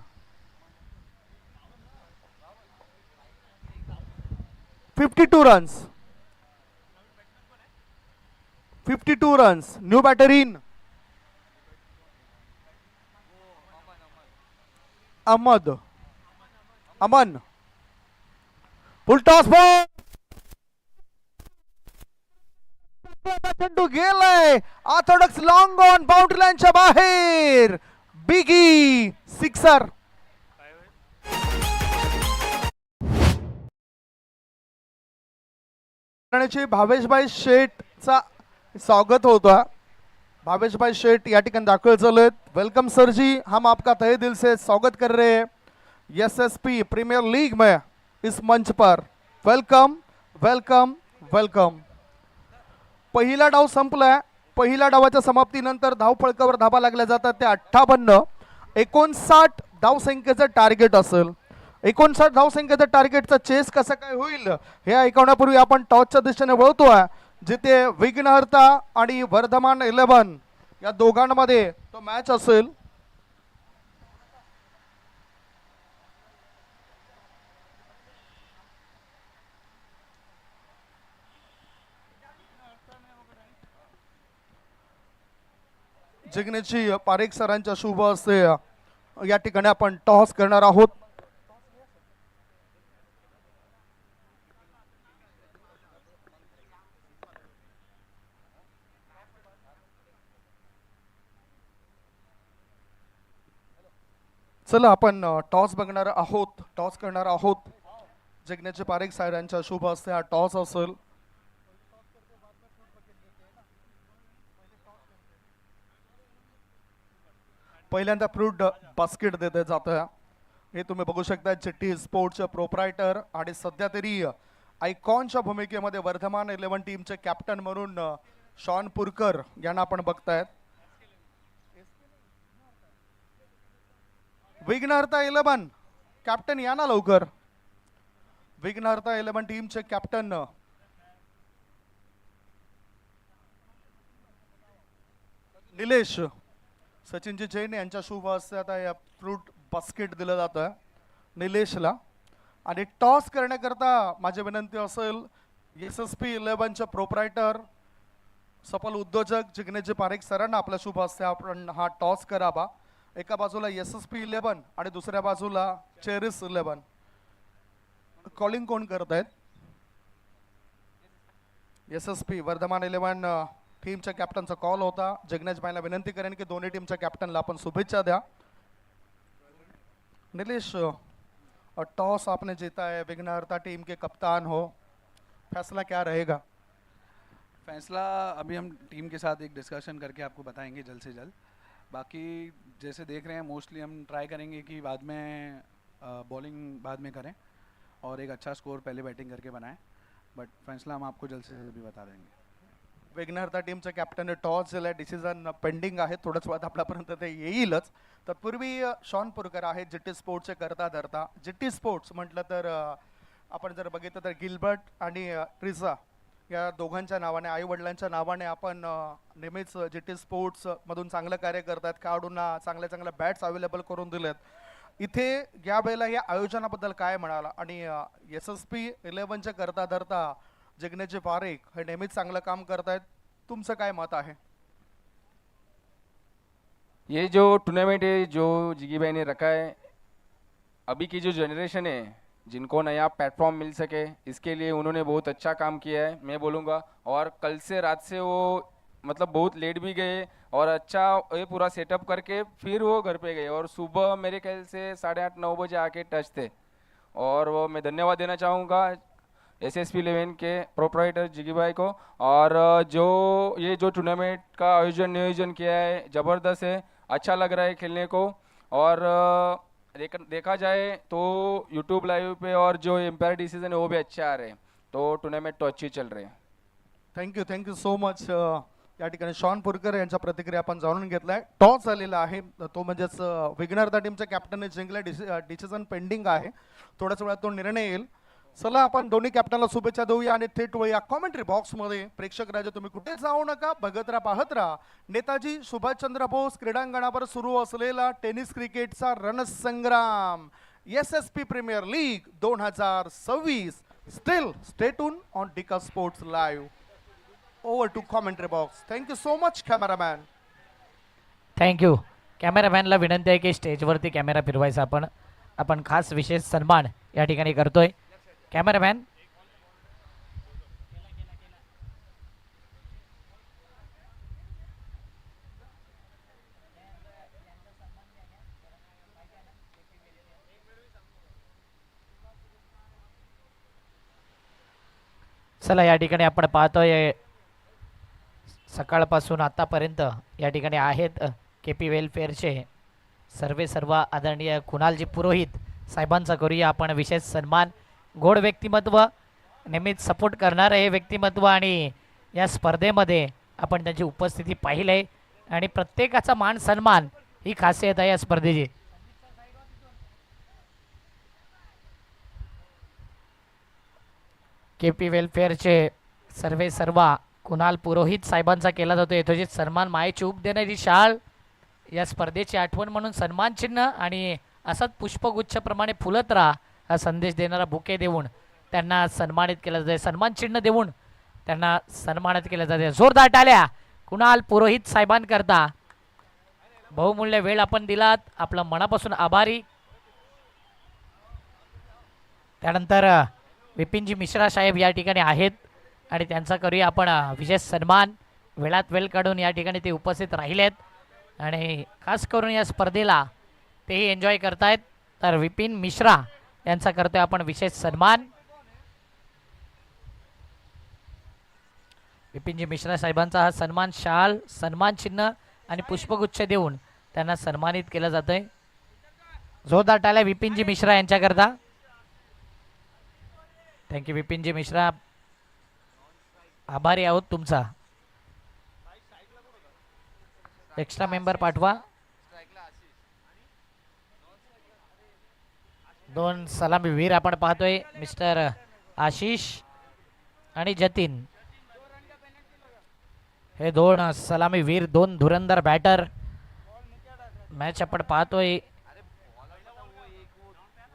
52 runs. 52 runs. New batter in Aman. Full toss ball. चेंडू गेलाय ऑर्थोडॉक्स लॉंग ऑन बाउंड्री लाईनच्या बाहेर. बिगी. सिक्सर. भावेशभाई शेठचा स्वागत होता. भावेशभाई शेठ या ठिकाणी दाखल झालेत. वेलकम सर जी, हम आपका तहे दिल से स्वागत कर रहे हैं SSP प्रीमियर लीग में इस मंच पर. Welcome welcome welcome. पहिला डाव संपलाय. पहिल्या डावाच्या समाप्तीनंतर धाव फळकावर धाबा लागल्या जातात त्या 58. 59 धावसंख्येचं टार्गेट असेल. 59 धावसंख्येचं टार्गेटचा चेस कसं काय होईल हे ऐकवण्यापूर्वी आपण टॉसच्या दिशेने वळतोय, जिथे विघ्नहर्ता आणि वर्धमान 11 या दोघांमध्ये तो मॅच असेल. जिग्नेशजी पारेख सरांच्या शुभ हस्ते या ठिकाणी आपण टॉस करणार आहोत. चला आपण टॉस बघणार आहोत, टॉस करणार आहोत. जगण्याचे पारेख साहेबांच्या शुभ हस्ते हा टॉस असेल. पहिल्यांदा फ्रूट बास्केट देते जातं. हे तुम्ही बघू शकता, चिट्टी स्पोर्ट्सचे प्रोप्रायटर आणि सध्या तरी आयकॉनच्या भूमिकेमध्ये वर्धमान 11 टीमचे कॅप्टन म्हणून शॉन पुरकर यांना आपण बघतायत. विघ्नहर्ता 11 कॅप्टन या ना लवकर. विघ्नहर्ता 11 टीमचे कॅप्टन निलेश सचिनजी जैन यांच्या शुभ हस्ते आता या फ्रूट बास्केट दिलं जातं निलेशला. आणि टॉस करण्याकरता माझी विनंती असेल SSP 11चे प्रोप्रायटर सफल उद्योजक जिग्नेशजी पारेख सरांना आपल्या शुभ हस्ते आपण हा टॉस करावा. एका बाजूला SSP 11 आणि दुसऱ्या बाजूला चेरिस 11. कॉलिंग कोण करत आहेत? SSP वर्धमान 11 टीमच्या कॅप्टनचा कॉल होता. जगनेश भाईला विनंती करेन की दोन्ही टीमच्या कॅप्टनला आपण शुभेच्छा द्या. नीलेश, टॉस आपने जीता है, विघ्नहर्ता टीम के कप्तान हो, फैसला क्या रहेगा? फैसला अभी हम टीम के साथ एक डिस्कशन करके आपको बताएंगे जल्द से जल्द. बाकी जैसे देख रहे हैं मोस्टली हम ट्राई करेंगे कि बाद में बॉलिंग बाद में करें और एक अच्छा स्कोर पहले बैटिंग करके बनाएं. बट फैसला हम आपको जल्द से जल्द भी बता देंगे. विघ्नहर्ता टीमच्या कॅप्टनने टॉस दिलाय. डिसिजन पेंडिंग आहे, थोडंच वेळात आपल्यापर्यंत ते येईलच. तत्पूर्वी शॉन पुरकर आहे GT स्पोर्ट्सचे करता धरता. GT स्पोर्ट्स म्हटलं तर आपण जर बघितलं तर गिल्बर्ट आणि ट्रिझा या दोघांच्या नावाने, आई वडिलांच्या नावाने आपण नेहमीच GT स्पोर्ट्स मधून चांगलं कार्य करतात. खेळाडूंना चांगल्या चांगल्या बॅट्स अवेलेबल करून दिलेत. इथे या वेळेला या आयोजनाबद्दल काय म्हणाला? आणि SSP 11चे करता धरता जगनेशजी पारेख हे नेहमीच चांगलं काम करतायत, तुमचं काय मत आहे? ये जो टूर्नामेंट है जो जिगी भाई ने रखा है, अभी की जो जनरेशन है जिनको नया प्लेटफॉर्म मिल सके, इसके लिए उन्होंने बहुत अच्छा काम किया है मैं बोलूँगा. और कल से रात से वो मतलब बहुत लेट भी गए और अच्छा ये पूरा सेटअप करके फिर वो घर पे गए और सुबह मेरे ख्याल से 8:30-9 बजे आके टच थे. और वो मैं धन्यवाद देना चाहूँगा SSP 11 के प्रोप्राइटर जिगी भाई को. और जो ये जो टूर्नामेंट का नियोजन किया है ज़बरदस्त है, अच्छा लग रहा है खेलने को. और देखा जाए तो यूट्यूब लाइव पे और जो एम्पायर डिसीजन है वो भी अच्छे आ रहे हैं, तो टूर्नामेंट तो अच्छी चल रही है. Thank you so much. या ठिकाणी शॉन पुरकर यांच्या प्रतिक्रिया आपण जाणून घेतलाय. टॉस झालेला आहे, तो म्हणजेच विघ्नहर्ता टीमच्या कॅप्टनने जिंकला. डिसिजन पेंडिंग आहे, थोड्याच वेळात तो निर्णय येईल. चला आपण दोन्ही कॅप्टनला शुभेच्छा देऊया आणि थेट वळूया कॉमेंट्री बॉक्समध्ये. प्रेक्षक राजा तुम्ही कुठे जाऊ नका, बघत राहा, पाहत राहा नेताजी सुभाषचंद्र बोस क्रीडांगणावर सुरू असलेला टेनिस क्रिकेटचा रणसंग्राम SSP premier league 2026. Still stay tune on Dika sports live. Over to commentary box. Thank you so much cameraman. Thank you. कॅमेरामॅनला विनंती आहे की स्टेजवरती कॅमेरा फिरवायचा. आपण खास विशेष सन्मान या ठिकाणी करतोय. कॅमेरामॅन, चला या ठिकाणी आपण पाहतोय सकाळपासून आतापर्यंत या ठिकाणी आहेत KP वेलफेअरचे सर्व आदरणीय कुणालजी पुरोहित साहेबांचा करूया आपण विशेष सन्मान. गोड व्यक्तिमत्व, नेहमीच सपोर्ट करणारे हे व्यक्तिमत्व आणि या स्पर्धेमध्ये आपण त्यांची उपस्थिती पाहिली आहे आणि प्रत्येकाचा मान सन्मान ही खासियत आहे या स्पर्धेची. KP वेलफेअरचे सर्व कुणाल पुरोहित साहेबांचा केला जातो यथोचित सन्मान. मायेची ऊब देणारी शाल, या स्पर्धेची आठवण म्हणून सन्मान चिन्ह आणि असंच पुष्पगुच्छप्रमाणे फुलत राहा हा संदेश देणारा बुके देऊन त्यांना सन्मानित केलं जाते. सन्मान चिन्ह देऊन त्यांना सन्मानित केलं जाते. जोरदार टाळ्या कुणाल पुरोहित साहेबांकरता. बहुमूल्य वेळ आपण दिलात, आपलं मनापासून आभारी. त्यानंतर विपिनजी मिश्रा साहेब या ठिकाणी आहेत आणि त्यांचा करूया आपण विशेष सन्मान. वेळात वेळ काढून या ठिकाणी ते उपस्थित राहिलेत आणि खास करून या स्पर्धेला तेही एन्जॉय करतायत. तर विपिन मिश्रा यांचा करतोय आपण विशेष सन्मान. विपिनजी मिश्रा साहेबांचा हा सन्मान शाल, सन्मान चिन्ह आणि पुष्पगुच्छ देऊन त्यांना सन्मानित केलं जातंय. जोरदार टाळ्या विपिनजी मिश्रा यांच्याकरता. थँक्यू विपिनजी मिश्रा, आभारी आहोत तुमचा. एक्स्ट्रा मेंबर पाठवा. 2 सलामीवीर आपण पाहतोय, मिस्टर आशिष आणि जतीन. हे 2 सलामीवीर, 2 धुरंधर बॅटर. मॅच आपण पाहतोय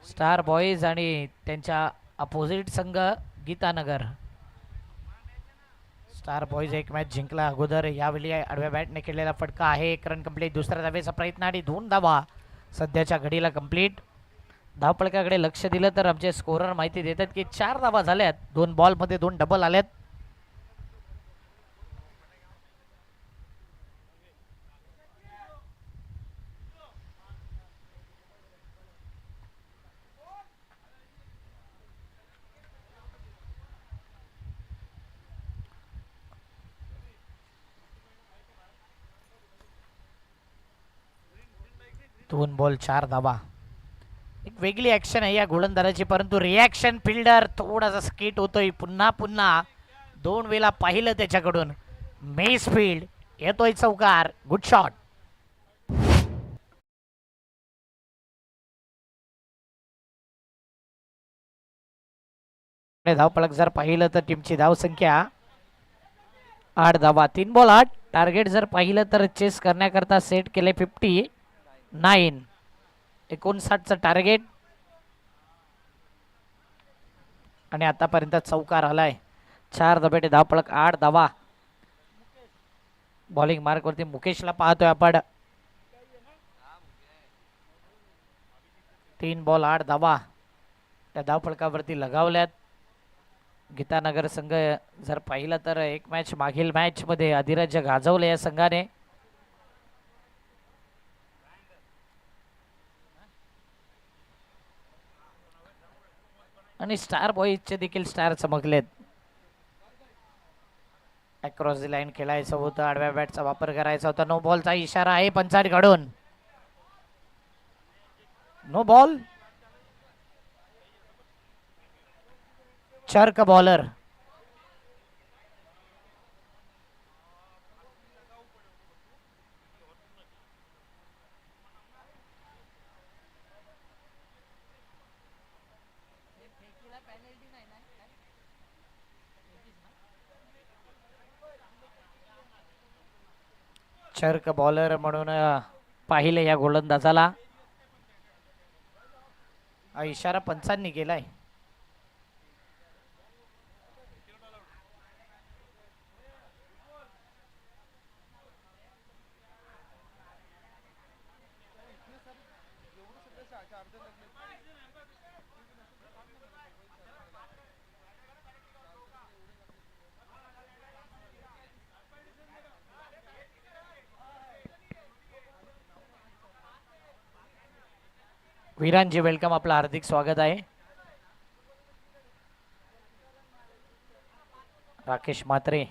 स्टार बॉईज आणि त्यांच्या अपोजिट संघ गीतानगर. स्टार बॉईज एक मॅच जिंकला अगोदर. यावेळी आडव्या बॅटने केलेला फटका आहे. 1 रन कंप्लीट. दुसऱ्या धावेचा प्रयत्न आणि 2 धावा सध्याच्या घडीला कंप्लीट. धावपळकाकडे लक्ष दिलं तर आमचे स्कोरर माहिती देतात की 4 धावा झाल्यात. 2 बॉलमध्ये 2 डबल आल्यात. दोन बॉल 4 धावा. एक वेगळी ऍक्शन आहे या गोलंदाजाची, परंतु रिॲक्शन फिल्डर थोडासा स्किट होतोय. पुन्हा पुन्हा 2 वेळा पाहिलं त्याच्याकडून. मेस फील्ड येतोय चौकार. Good shot. धावपळक जर पाहिलं तर टीमची धावसंख्या 8 धावा. 3 बॉल 8. टार्गेट जर पाहिलं तर चेस करण्याकरता सेट केले 59. 59चं टार्गेट आणि आतापर्यंत चौकार आलाय. 4 धाबेटे धावपळक 8 धावा. बॉलिंग मार्क वरती मुकेशला पाहतोय आपण. 3 बॉल 8 धावा त्या धावपळकावरती लगावल्यात. गीतानगर संघ जर पाहिलं तर एक मॅच मागील मॅच मध्ये अधिराज्य गाजवले या संघाने. आणि स्टार बॉईजचे देखील स्टार चमकलेत. अक्रॉस दी लाईन खेळायचं होतं. आडव्या बॅटचा वापर करायचा होता. नो बॉलचा इशारा आहे पंचांकडून. No ball. Chuck bowler. Chuck bowler म्हणून पाहिले या गोलंदाजाला. हा इशारा पंचांनी केलाय. विरांजी वेलकम, आपलं हार्दिक स्वागत आहे. राकेश म्हात्रे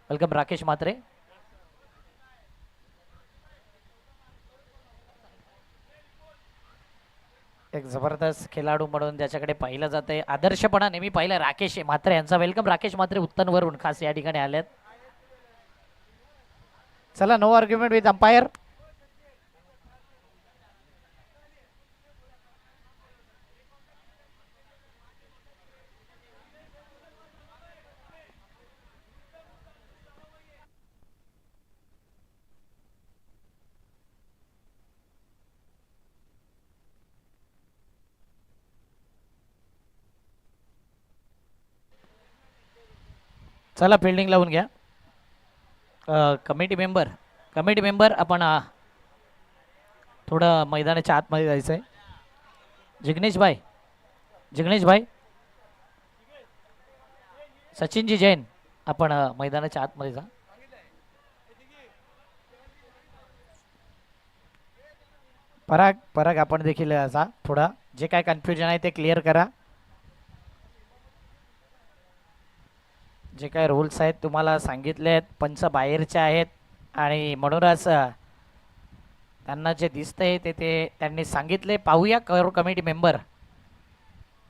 वेलकम. राकेश म्हात्रे एक जबरदस्त खेळाडू म्हणून ज्याच्याकडे पाहिलं जातंय, आदर्शपणा नेहमी पाहिलं राकेश म्हात्रे यांचा. वेलकम राकेश म्हात्रे उत्तनवरून खास या ठिकाणी आलेत. चला, नो आर्ग्युमेंट विथ अंपायर. चला, फिल्डिंग लावून घ्या. कमिटी मेंबर आपण थोडं मैदानाच्या आतमध्ये जायचं आहे. जिग्नेश भाई, सचिनजी जैन, आपण मैदानाच्या आतमध्ये जा. पराग पराग आपण देखील जा थोडा जे काय कन्फ्युजन आहे ते क्लिअर करा. जे काय रूल्स आहेत तुम्हाला सांगितले आहेत, पंच बाहेरचे आहेत आणि म्हणूनच त्यांना जे दिसतंय ते त्यांनी सांगितले. पाहूया कमिटी मेंबर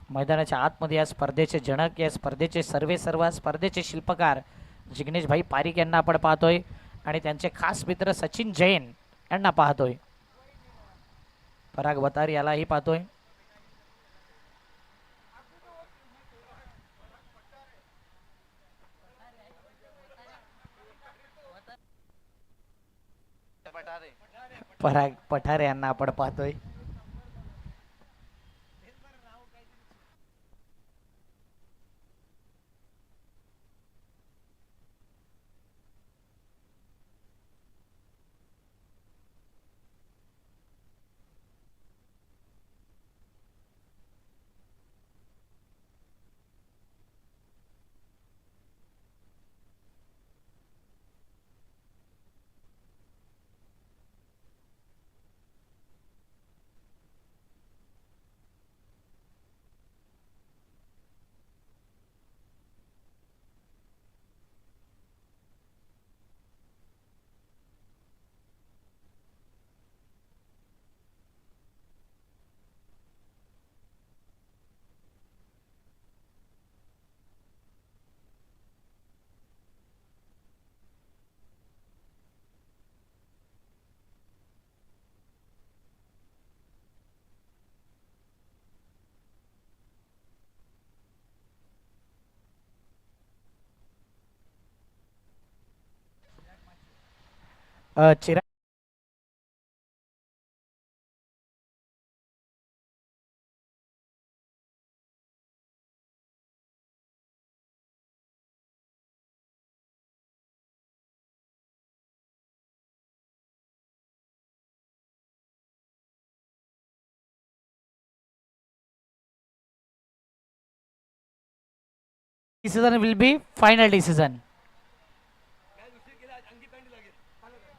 मैदानाच्या आतमध्ये या स्पर्धेचे जनक, या स्पर्धेचे सर्व स्पर्धेचे शिल्पकार जिग्नेश भाई पारिक यांना आपण पाहतोय आणि त्यांचे खास मित्र सचिन जैन यांना पाहतोय. पराग वतार यालाही पाहतोय. पराग पठारे यांना आपण पाहतोय. Chirag decision will be final decision.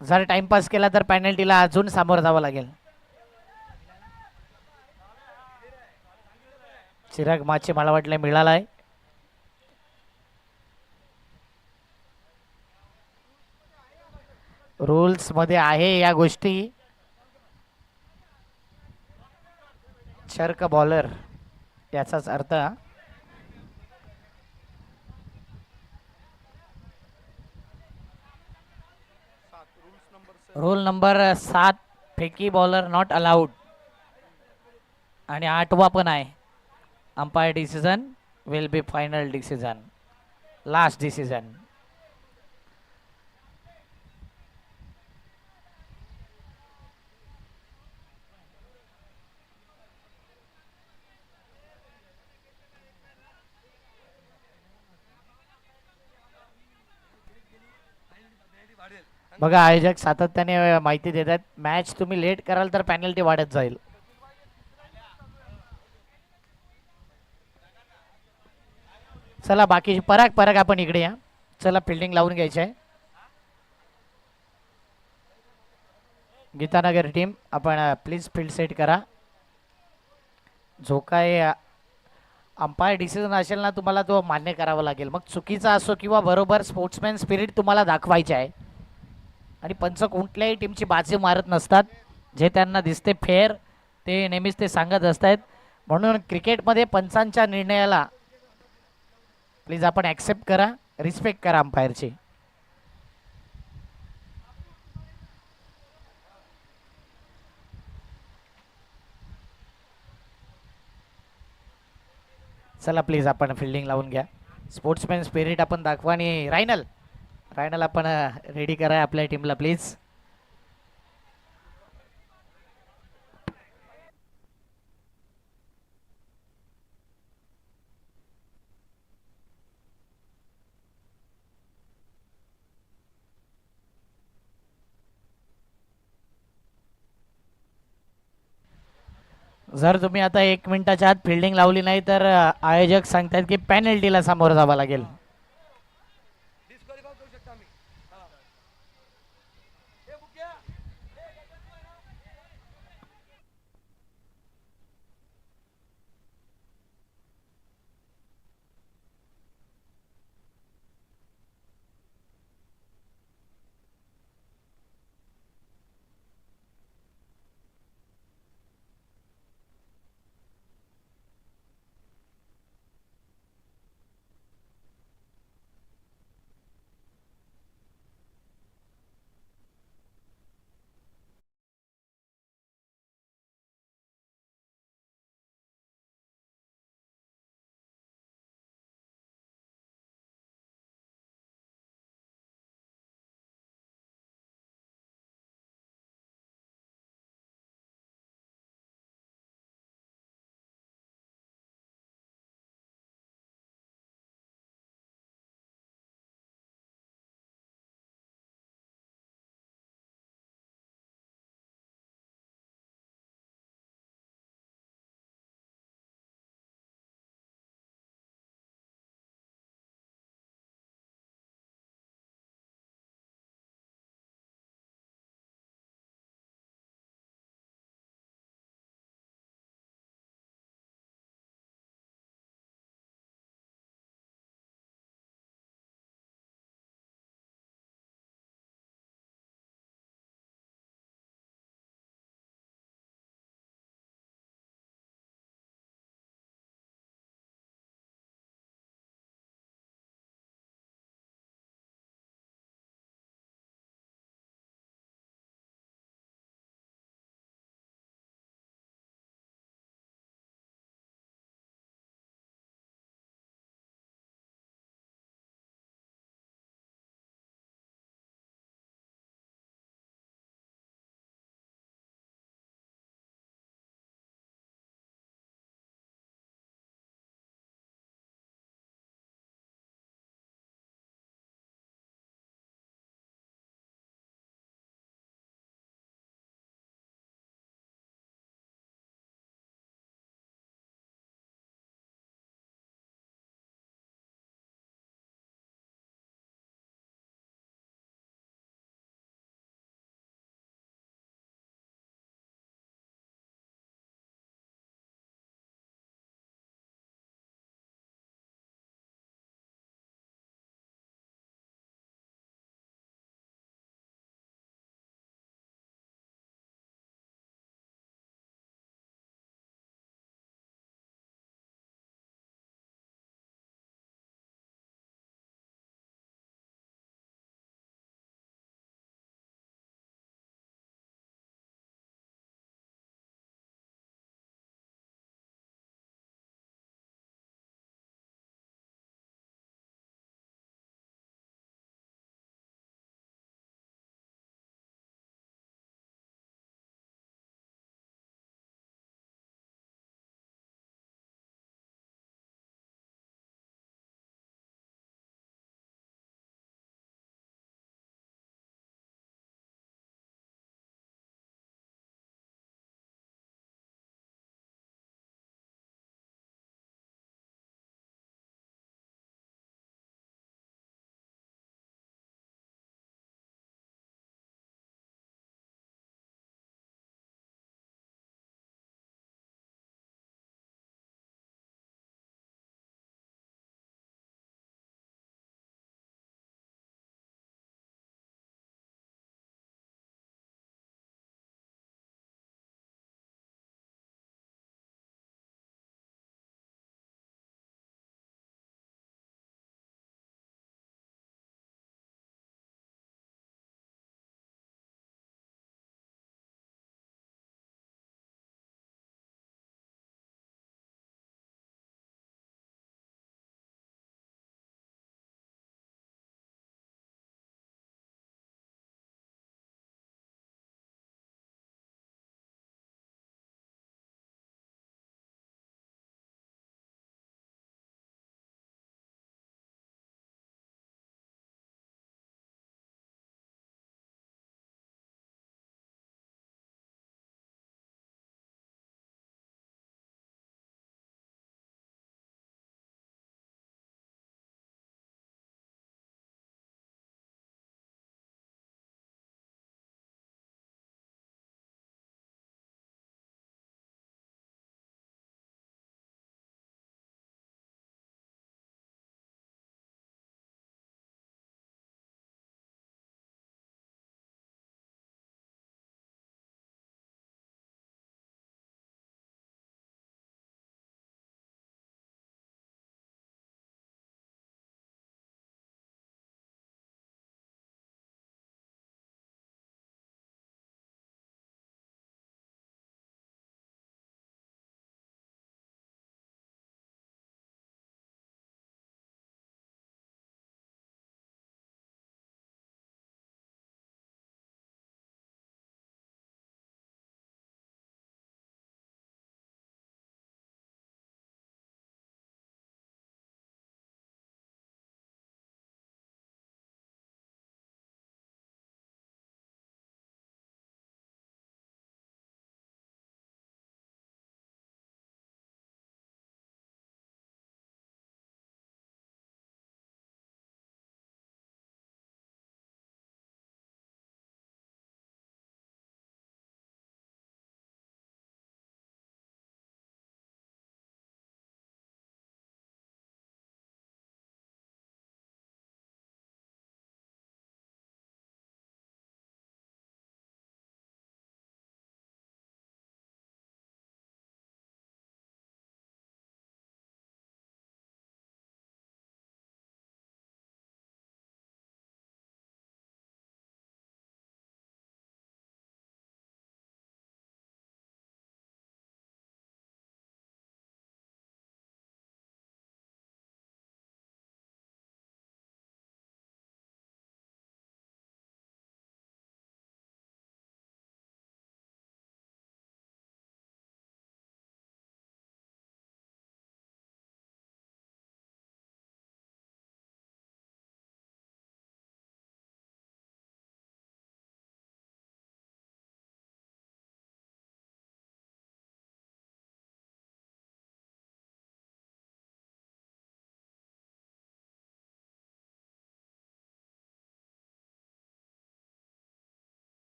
जर टाइमपास केला तर पेनल्टीला अजून सामोरं जावं लागेल. चिराग माचे मला वाटलं मिळालाय. रूल्स मध्ये आहे या गोष्टी. शर्क बॉलर याचाच अर्थ रूल नंबर 7 फेकी बॉलर नॉट अलाउड आणि 8वा पण आहे. Umpire decision will be final decision, last decision. बघा आयोजक सातत्याने माहिती देतात, मॅच तुम्ही लेट कराल तर पेनल्टी वाढत जाईल. चला बाकी पराग पराग आपण इकडे या. चला फिल्डिंग लावून घ्यायची आहे. गीतानगर टीम आपण प्लीज फील्ड सेट करा. जो काय अंपायर डिसिजन असेल ना तुम्हाला तो मान्य करावा लागेल. मग चुकीचा असो किंवा बरोबर, स्पोर्ट्समॅन स्पिरिट तुम्हाला दाखवायचे आहे. आणि पंच कुठल्याही टीमची बाजी मारत नसतात. जे त्यांना दिसते फेअर ते नेहमीच ते सांगत असतात. म्हणून क्रिकेटमध्ये पंचांच्या निर्णयाला प्लीज आपण ॲक्सेप्ट करा, रिस्पेक्ट करा अंपायरची. चला प्लीज आपण फिल्डिंग लावून घ्या. स्पोर्ट्समॅन स्पिरिट आपण दाखवा. आणि रायनल रायनल आपण रेडी करा आपल्या टीमला प्लीज. जर तुम्ही आता 1 मिनिटाच्या आत फिल्डिंग लावली नाही तर आयोजक सांगतात की पेनल्टीला सामोरं जावं लागेल.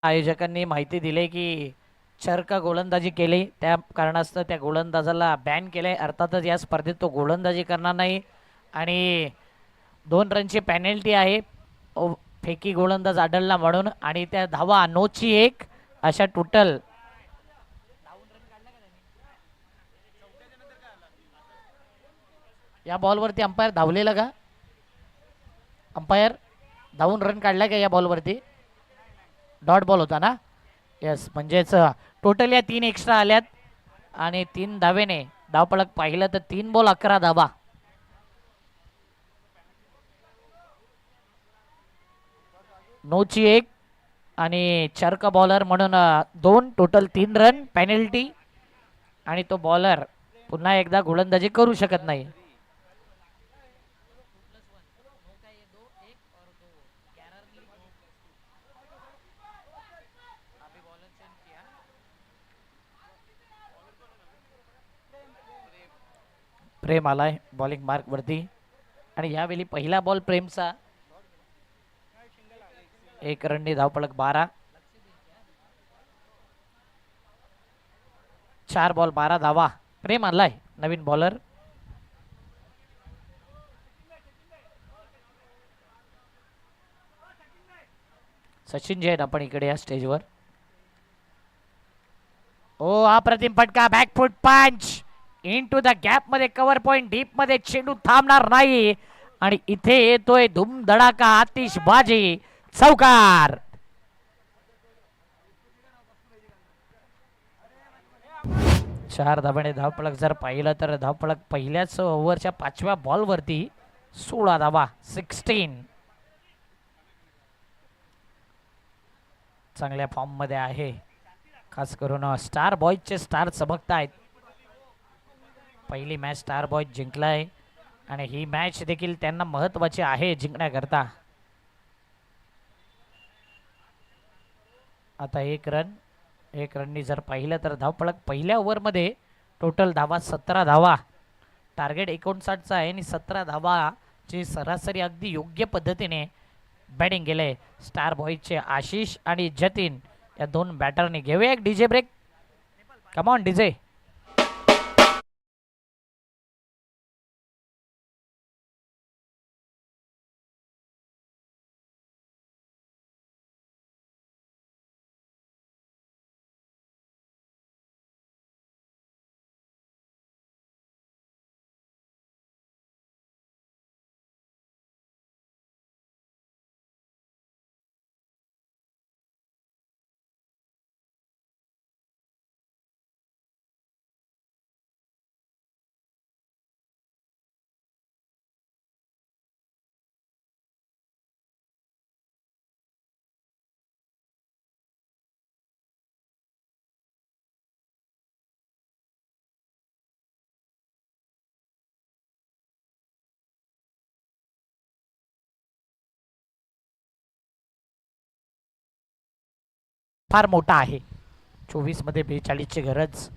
आयोजकांनी माहिती दिली की चर्क गोलंदाजी केली, त्या कारणास्तव त्या गोलंदाजाला बॅन केले. अर्थातच या स्पर्धेत तो गोलंदाजी करणार नाही आणि 2 रनची पेनल्टी आहे फेकी गोलंदाज आढळला म्हणून. आणि त्या धावा नोची 1 अशा टोटल या बॉलवरती अंपायर धावलेला का? अंपायर धावून रन काढला का या बॉलवरती? डॉट बॉल होता ना? येस, म्हणजेच टोटल या 3 एक्स्ट्रा आल्यात आणि 3 धावेने धावपळक पाहिलं तर 3 बॉल 11 धावा. नोची 1 आणि चर्क बॉलर म्हणून 2, टोटल 3 रन पेनल्टी. आणि तो बॉलर पुन्हा एकदा गोलंदाजी करू शकत नाही. प्रेम आलाय बॉलिंग मार्क वरती आणि यावेळी पहिला बॉल प्रेमचा. 1 रननी धावपळक 12. 4 बॉल 12 धावा. प्रेम आलाय नवीन बॉलर. सचिन जैन आपण इकडे या स्टेजवर. ओ अप्रतिम फटका, बॅकफुट पंच इनटू द गॅप मध्ये, कव्हर पॉइंट डीप मध्ये, चेंडू थांबणार नाही आणि इथे येतोय धुमधडाका आतिषबाजी, चौकार. चार धावाने धावपळक जर पाहिलं तर धावपळक पहिल्याच ओव्हरच्या 5व्या बॉलवरती 16 धावा, 16. चांगल्या फॉर्म मध्ये आहे, खास करून स्टार बॉयजचे स्टार चमकतायत. पहिली मॅच स्टार बॉयज जिंकलाय आणि ही मॅच देखील त्यांना महत्वाची आहे जिंकण्याकरता. आता 1 रननी जर पाहिलं तर धावपळक पहिल्या ओव्हरमध्ये टोटल धावा 17 धावा. टार्गेट 59चा आहे आणि 17 धावाची सरासरी अगदी योग्य पद्धतीने बॅटिंग केले स्टार बॉयजचे आशिष आणि जतीन या 2 बॅटरने. घेऊया एक DJ break. Come on DJ. फार मोठा आहे. 24 मध्ये 42 ची गरज.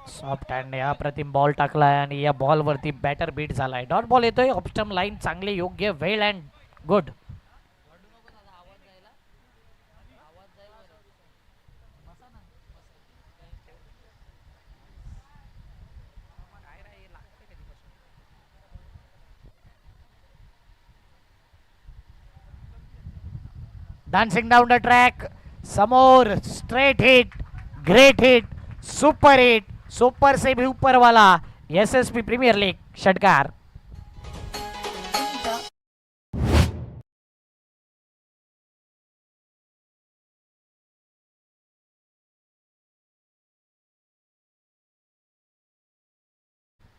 सॉफ्ट हँडने अप्रतिम बॉल टाकलाय आणि या बॉल वरती बॅटर बीट झालाय. डॉट बॉल येतोय ऑप्स्टम लाईन, चांगले योग्य, well and good. Dancing down the track, समोर straight hit, great hit, super hit, super से भी ऊपर वाला, एसएसपी प्रीमियर लीग षटकार.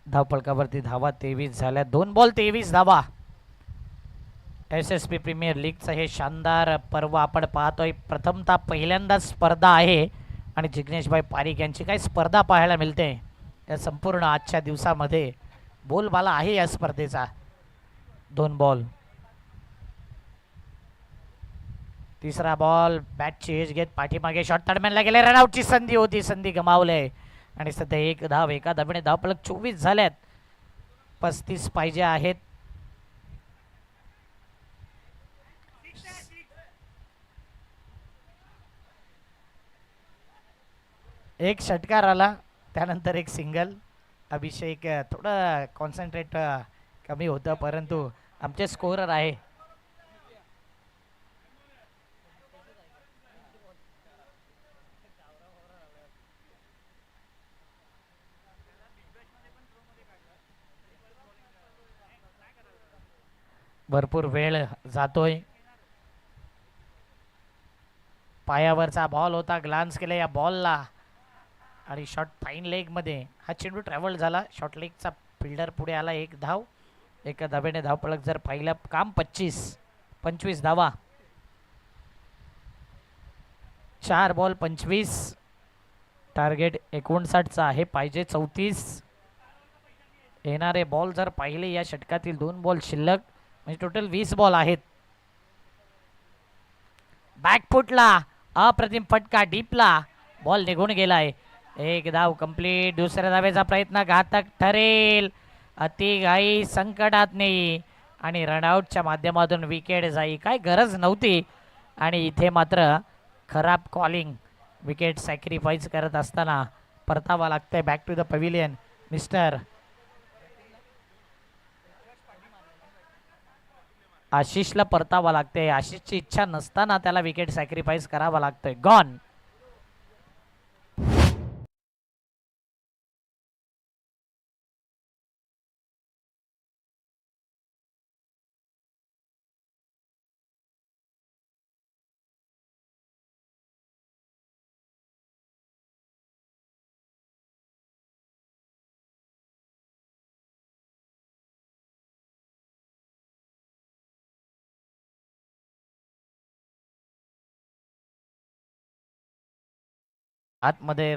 धावपळकावरती धावा 23 झाल्या. 2 बॉल 23 धावा. एसएसपी प्रीमियर लीगचं हे शानदार पर्व आपण पाहतोय. प्रथमतः पहिल्यांदाच स्पर्धा आहे आणि जिग्नेशभाई पारिक यांची काही स्पर्धा पाहायला मिळते या संपूर्ण आजच्या दिवसामध्ये. बोलबाला आहे या स्पर्धेचा. 2 बॉल. तिसरा बॉल, बॅटची एज घेत पाठीमागे शॉट तडम्यानला गेले. रनआउटची संधी होती, संधी गमावले आणि सध्या 1 धाव, 1 धावेने धावपळक 24 झाल्यात. 35 पाहिजे आहेत. एक षटकार आला, त्यानंतर एक सिंगल. अभिषेक थोडं कॉन्सन्ट्रेट कमी होतं, परंतु आमचे स्कोरर आहे. भरपूर वेळ जातोय. पायावरचा बॉल होता, ग्लान्स केला या बॉलला आणि शॉट फाईन लेगमध्ये हा चेंडू ट्रॅव्हल झाला. शॉर्ट लेगचा फिल्डर पुढे आला. एक धाव, एका धावेने धावपळक जर पाहिलं काम 25 धावा. 4 बॉल 25. टार्गेट 59चा आहे, पाहिजे 34. येणारे बॉल जर पाहिले या षटकातील 2 बॉल शिल्लक, म्हणजे टोटल 20 बॉल आहेत. बॅकफुटला अप्रतिम फटका, डीपला बॉल निघून गेलाय. एक धाव कंप्लीट. दुसऱ्या धावेचा प्रयत्न घातक ठरेल. अतिघाई संकटात नाही आणि रनआउटच्या माध्यमातून विकेट जाई. काय गरज नव्हती आणि इथे मात्र खराब कॉलिंग. विकेट सॅक्रिफाईस करत असताना परतावा लागतंय back to the pavilion. Mister आशिषला परतावा लागते. आशिषची इच्छा नसताना त्याला विकेट सॅक्रिफाईस करावा लागतोय. गॉन. आतमध्ये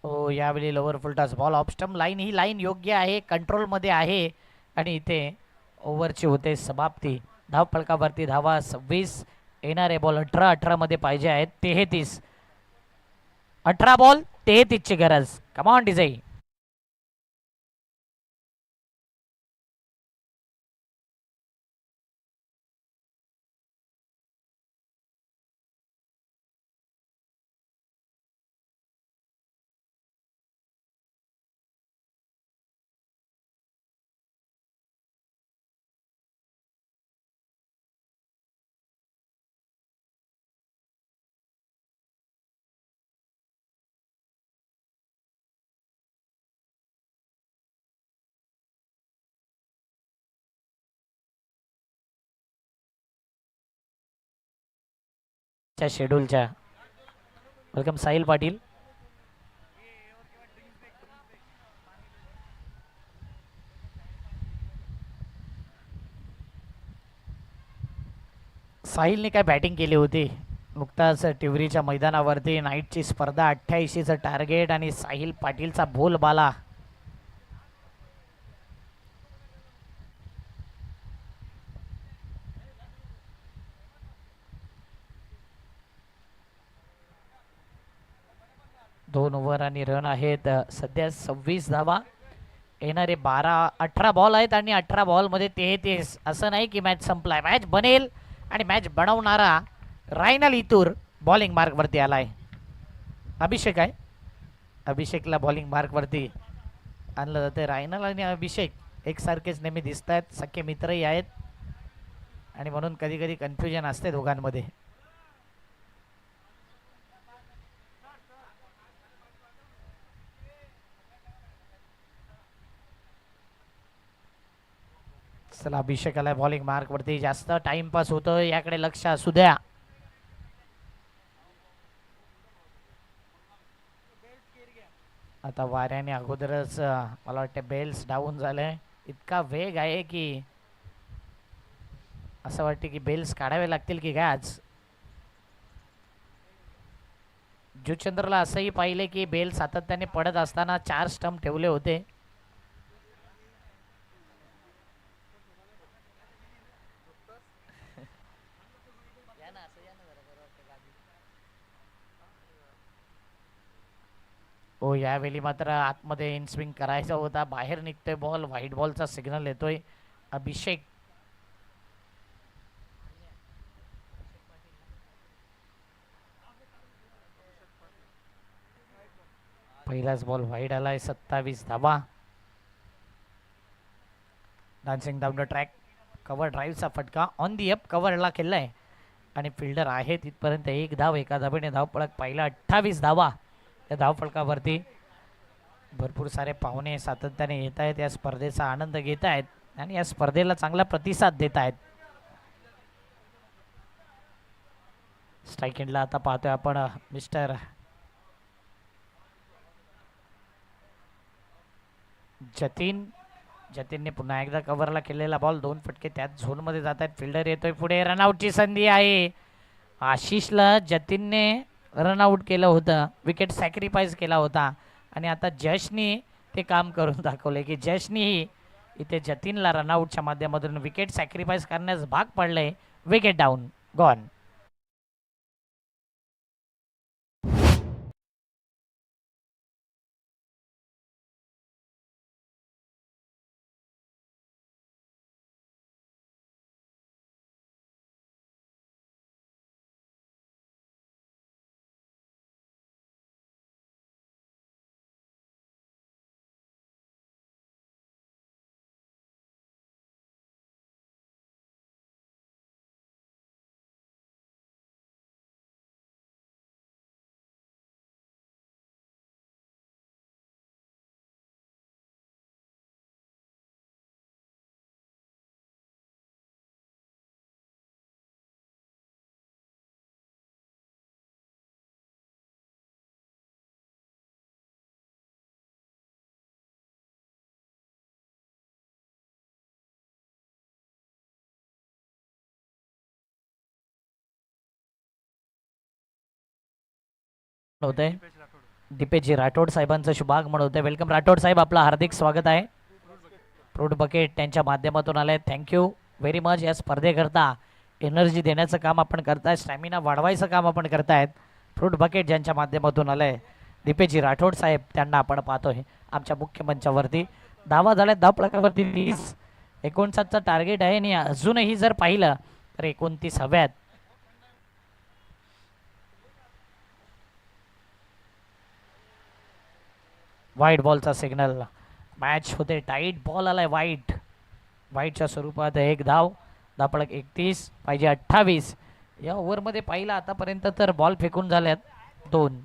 हो, यावेळी lower full toss ball off stump. Line, ही लाईन योग्य आहे, कंट्रोलमध्ये आहे आणि इथे ओव्हरची होते समाप्ती. धाव फलकावरती धावा 26. येणारे बॉल 18 मध्ये पाहिजे आहेत. 33. 18 बॉल 33 ची गरज. कमॉन डिझाई. च्या शेड्यूलच्या वेलकम साहिल पाटील. साहिलने काय बॅटिंग केली होती नुकताच टिवरीच्या मैदानावरती. नाईटची स्पर्धा, 88चं टार्गेट आणि साहिल पाटीलचा बोलबाला. दोन ओव्हर आणि रन आहेत सध्या 26 धावा. येणारे 18 बॉल आहेत आणि 18 बॉलमध्ये 33. असं नाही की मॅच संपलाय, मॅच बनेल आणि मॅच बनवणारा रायनल इतूर बॉलिंग मार्कवरती आलाय. अभिषेक आहे, अभिषेकला बॉलिंग मार्कवरती आणलं जातं. रायनल आणि अभिषेक एकसारखेच नेहमी दिसत आहेत, सख्खे मित्रही आहेत आणि म्हणून कधी कधी कन्फ्युजन असते दोघांमध्ये. चला, अभिषेकाला बॉलिंग मार्कवरती. जास्त टाइमपास होतं याकडे लक्ष असू द्या. आता वाऱ्याने अगोदरच मला वाटतं बेल्स डाऊन झालंय. इतका वेग आहे की असं वाटते की बेल्स काढावे लागतील की काय आज. जुचंद्रला असंही पाहिले की बेल सातत्याने पडत असताना 4 स्टंप ठेवले होते. हो, यावेळी मात्र आतमध्ये इन स्विंग करायचा होता, बाहेर निघतोय बॉल, व्हाईट बॉलचा सिग्नल येतोय. अभिषेक पहिलाच बॉल व्हाईट आलाय. 27 धावा. Dancing down the track, cover ड्राईव्हचा फटका ऑन दी अप कव्हरला केलाय आणि फिल्डर आहे तिथपर्यंत एक धाव, एका धावेने धावफलक पाहिला. 28 धावा त्या धावफलकावरती. भरपूर सारे पाहुणे सातत्याने येत आहेत, या स्पर्धेचा आनंद घेत आहेत आणि या स्पर्धेला चांगला प्रतिसाद देत आहेत. स्ट्राईक एंडला आता पाहतोय आपण मिस्टर जतीनने पुन्हा एकदा कव्हरला केलेला बॉल, 2 फटके त्याच झोनमध्ये जात आहेत. फिल्डर येतोय पुढे, रनआउटची संधी आहे. आशिषला जतीनने रनआउट केलं होतं, विकेट सॅक्रिफाईस केला होता आणि आता जशनी ते काम करून दाखवले की जशनीही इथे जतीनला रनआउटच्या माध्यमातून विकेट सॅक्रिफाईस करण्यास भाग पडले. Wicket down, gone. होतंय दीपेशजी राठोड साहेबांचं शुभागमन होतंय. वेलकम राठोड साहेब, आपलं हार्दिक स्वागत आहे. फ्रूट बकेट त्यांच्या माध्यमातून आले, थँक्यू व्हेरी मच. या स्पर्धेकरता एनर्जी देण्याचं काम आपण करताय, स्टॅमिना वाढवायचं काम आपण करतायत. फ्रूट बकेट ज्यांच्या माध्यमातून आलंय दीपेशजी राठोड साहेब, त्यांना आपण पाहतोय आमच्या मुख्य मंचावरती. धावा झाल्यात धावफलकावरती 30. 59चं टार्गेट आहे आणि अजूनही जर पाहिलं तर 29 हव्यात. व्हाईट बॉलचा सिग्नल, मॅच होते टाईट. बॉल आलाय व्हाईटच्या स्वरूपात. एक धाव, धावफलक 31 पाहिजे 28. या ओव्हरमध्ये पाहिला आतापर्यंत तर बॉल फेकून झाल्यात 2.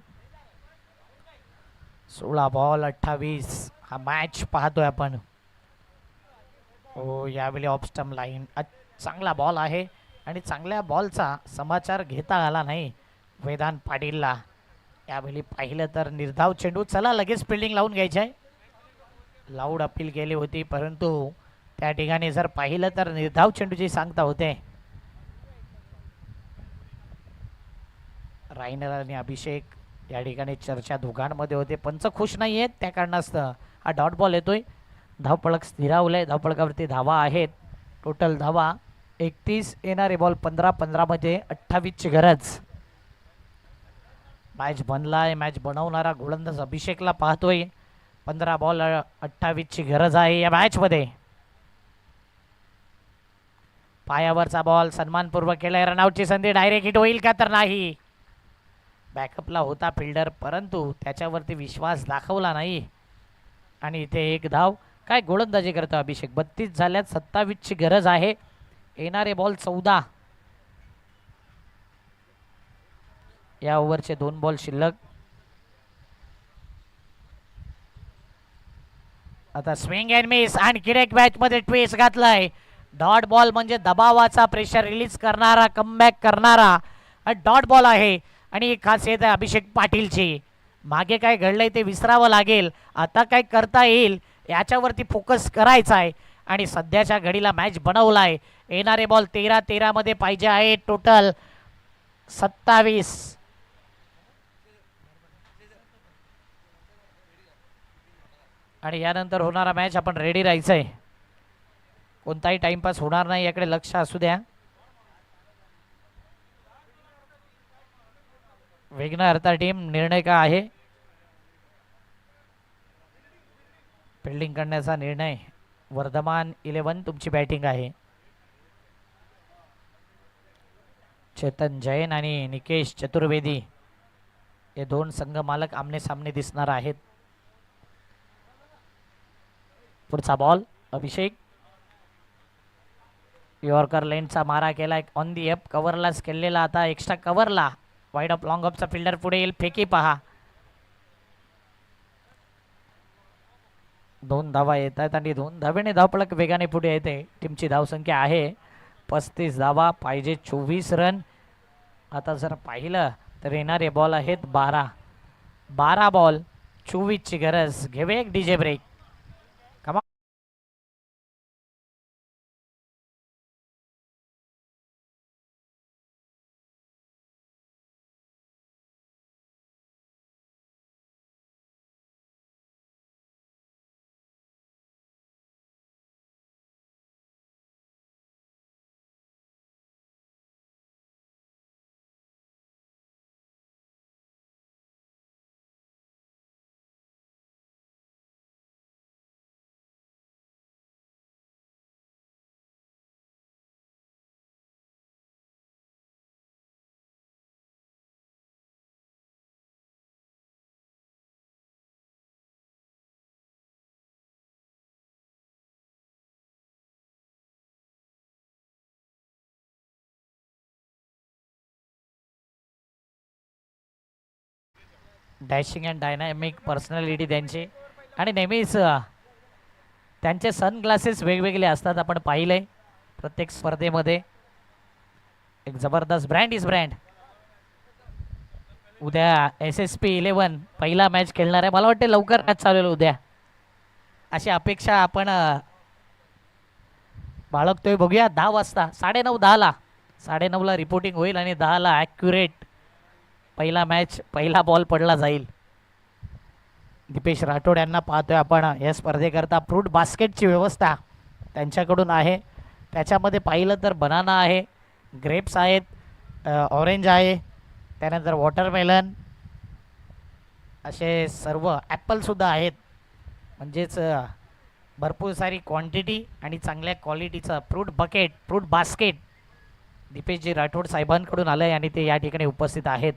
16 बॉल 28 हा मॅच पाहतोय आपण. हो, यावेळी ऑफ स्टंप लाईन, चांगला बॉल आहे आणि चांगल्या बॉलचा समाचार घेता आला नाही वेदांत पाटीलला. यावेळी पाहिलं तर निर्धाव चेंडू, चला लगेच फिल्डिंग लावून घ्यायची आहे. लाऊड अपील केली होती परंतु त्या ठिकाणी जर पाहिलं तर निर्धाव चेंडूची सांगता होते. रायनर आणि अभिषेक या ठिकाणी चर्चा दोघांमध्ये होते. पंच खुश नाही आहेत, त्या कारणास्तव हा डॉट बॉल येतोय. धावफलक स्थिरावलंय, धावफलकावरती धावा आहेत. टोटल धावा 31, येणारे बॉल 15 मध्ये 28ची गरज. मॅच बनलाय, मॅच बनवणारा गोलंदाज अभिषेकला पाहतोय. 15 बॉल 28ची गरज आहे या मॅचमध्ये. पायावरचा बॉल सन्मानपूर्वक केलाय, रनआउटची संधी, डायरेक्ट हिट होईल का तर नाही. बॅकअपला होता फिल्डर परंतु त्याच्यावरती विश्वास दाखवला नाही आणि इथे एक धाव. काय गोलंदाजी करतो अभिषेक. 32 झाल्यात, 27ची गरज आहे. येणारे बॉल 14. या ओव्हरचे 2 बॉल शिल्लक. आता स्विंग अँड मिस, आणखी एक मॅच मध्ये ट्विस्ट घातलाय. डॉट बॉल म्हणजे दबावाचा प्रेशर रिलीज करणारा, कमबॅक करणारा डॉट बॉल आहे आणि ही खासियत आहे अभिषेक पाटीलची. मागे काय घडलंय ते विसरावं लागेल, आता काय करता येईल याच्यावरती फोकस करायचा आहे आणि सध्याच्या घडीला मॅच बनवलाय. येणारे बॉल 13 मध्ये पाहिजे आहे. टोटल 27. आणि यानंतर होणारा मॅच आपण रेडी राहायचंय, कोणताही टाइमपास होणार नाही याकडे लक्ष असू द्या. विघ्नहर्ता टीम निर्णय का आहे. फिल्डिंग करण्याचा निर्णय. वर्धमान 11 तुमची बॅटिंग आहे. चेतन जैन आणि निकेश चतुर्वेदी हे दोन संघ मालक आमने सामने दिसणार आहेत. पुढचा बॉल अभिषेक. यॉर्कर लेनचा मारा केला ऑन दी एप. कव्हरलाच केलेला. आता एक्स्ट्रा कव्हरला वाईड ऑफ लॉंग ऑफचा फिल्डर पुढे येईल. फेकी पहा. 2 धावा येत आहेत आणि 2 धावेने धावपळक वेगाने पुढे येते. टीमची धावसंख्या आहे 35 धावा. पाहिजे 24 रन. आता जर पाहिलं तर येणारे बॉल आहेत 12 बॉल 24 ची गरज. घेऊया एक DJ break. Dashing and dynamic personality त्यांची आणि नेहमीच त्यांचे सनग्लासेस वेगवेगळे असतात. आपण पाहिले प्रत्येक स्पर्धेमध्ये. एक जबरदस्त ब्रँड इज ब्रँड. उद्या SSP 11 पहिला मॅच खेळणार आहे. मला वाटते लवकर मॅच चालू होईल उद्या अशी अपेक्षा आपण बाळगतोय. बघूया 10 वाजता 9:30 10ला 9:30ला रिपोर्टिंग होईल आणि 10ला ॲक्युरेट पहिला मॅच पहिला बॉल पडला जाईल. दीपेश राठोड यांना पाहतोय आपण. या स्पर्धेकरता फ्रूट बास्केटची व्यवस्था त्यांच्याकडून आहे. त्याच्यामध्ये पाहिलं तर बनाना आहे, ग्रेप्स आहेत, ऑरेंज आहे, त्यानंतर वॉटरमेलन असे सर्व ॲपलसुद्धा आहेत. म्हणजेच भरपूर सारी क्वांटिटी आणि चांगल्या क्वालिटीचं फ्रूट बास्केट दीपेशजी राठोड साहेबांकडून आलं आहे आणि ते या ठिकाणी उपस्थित आहेत.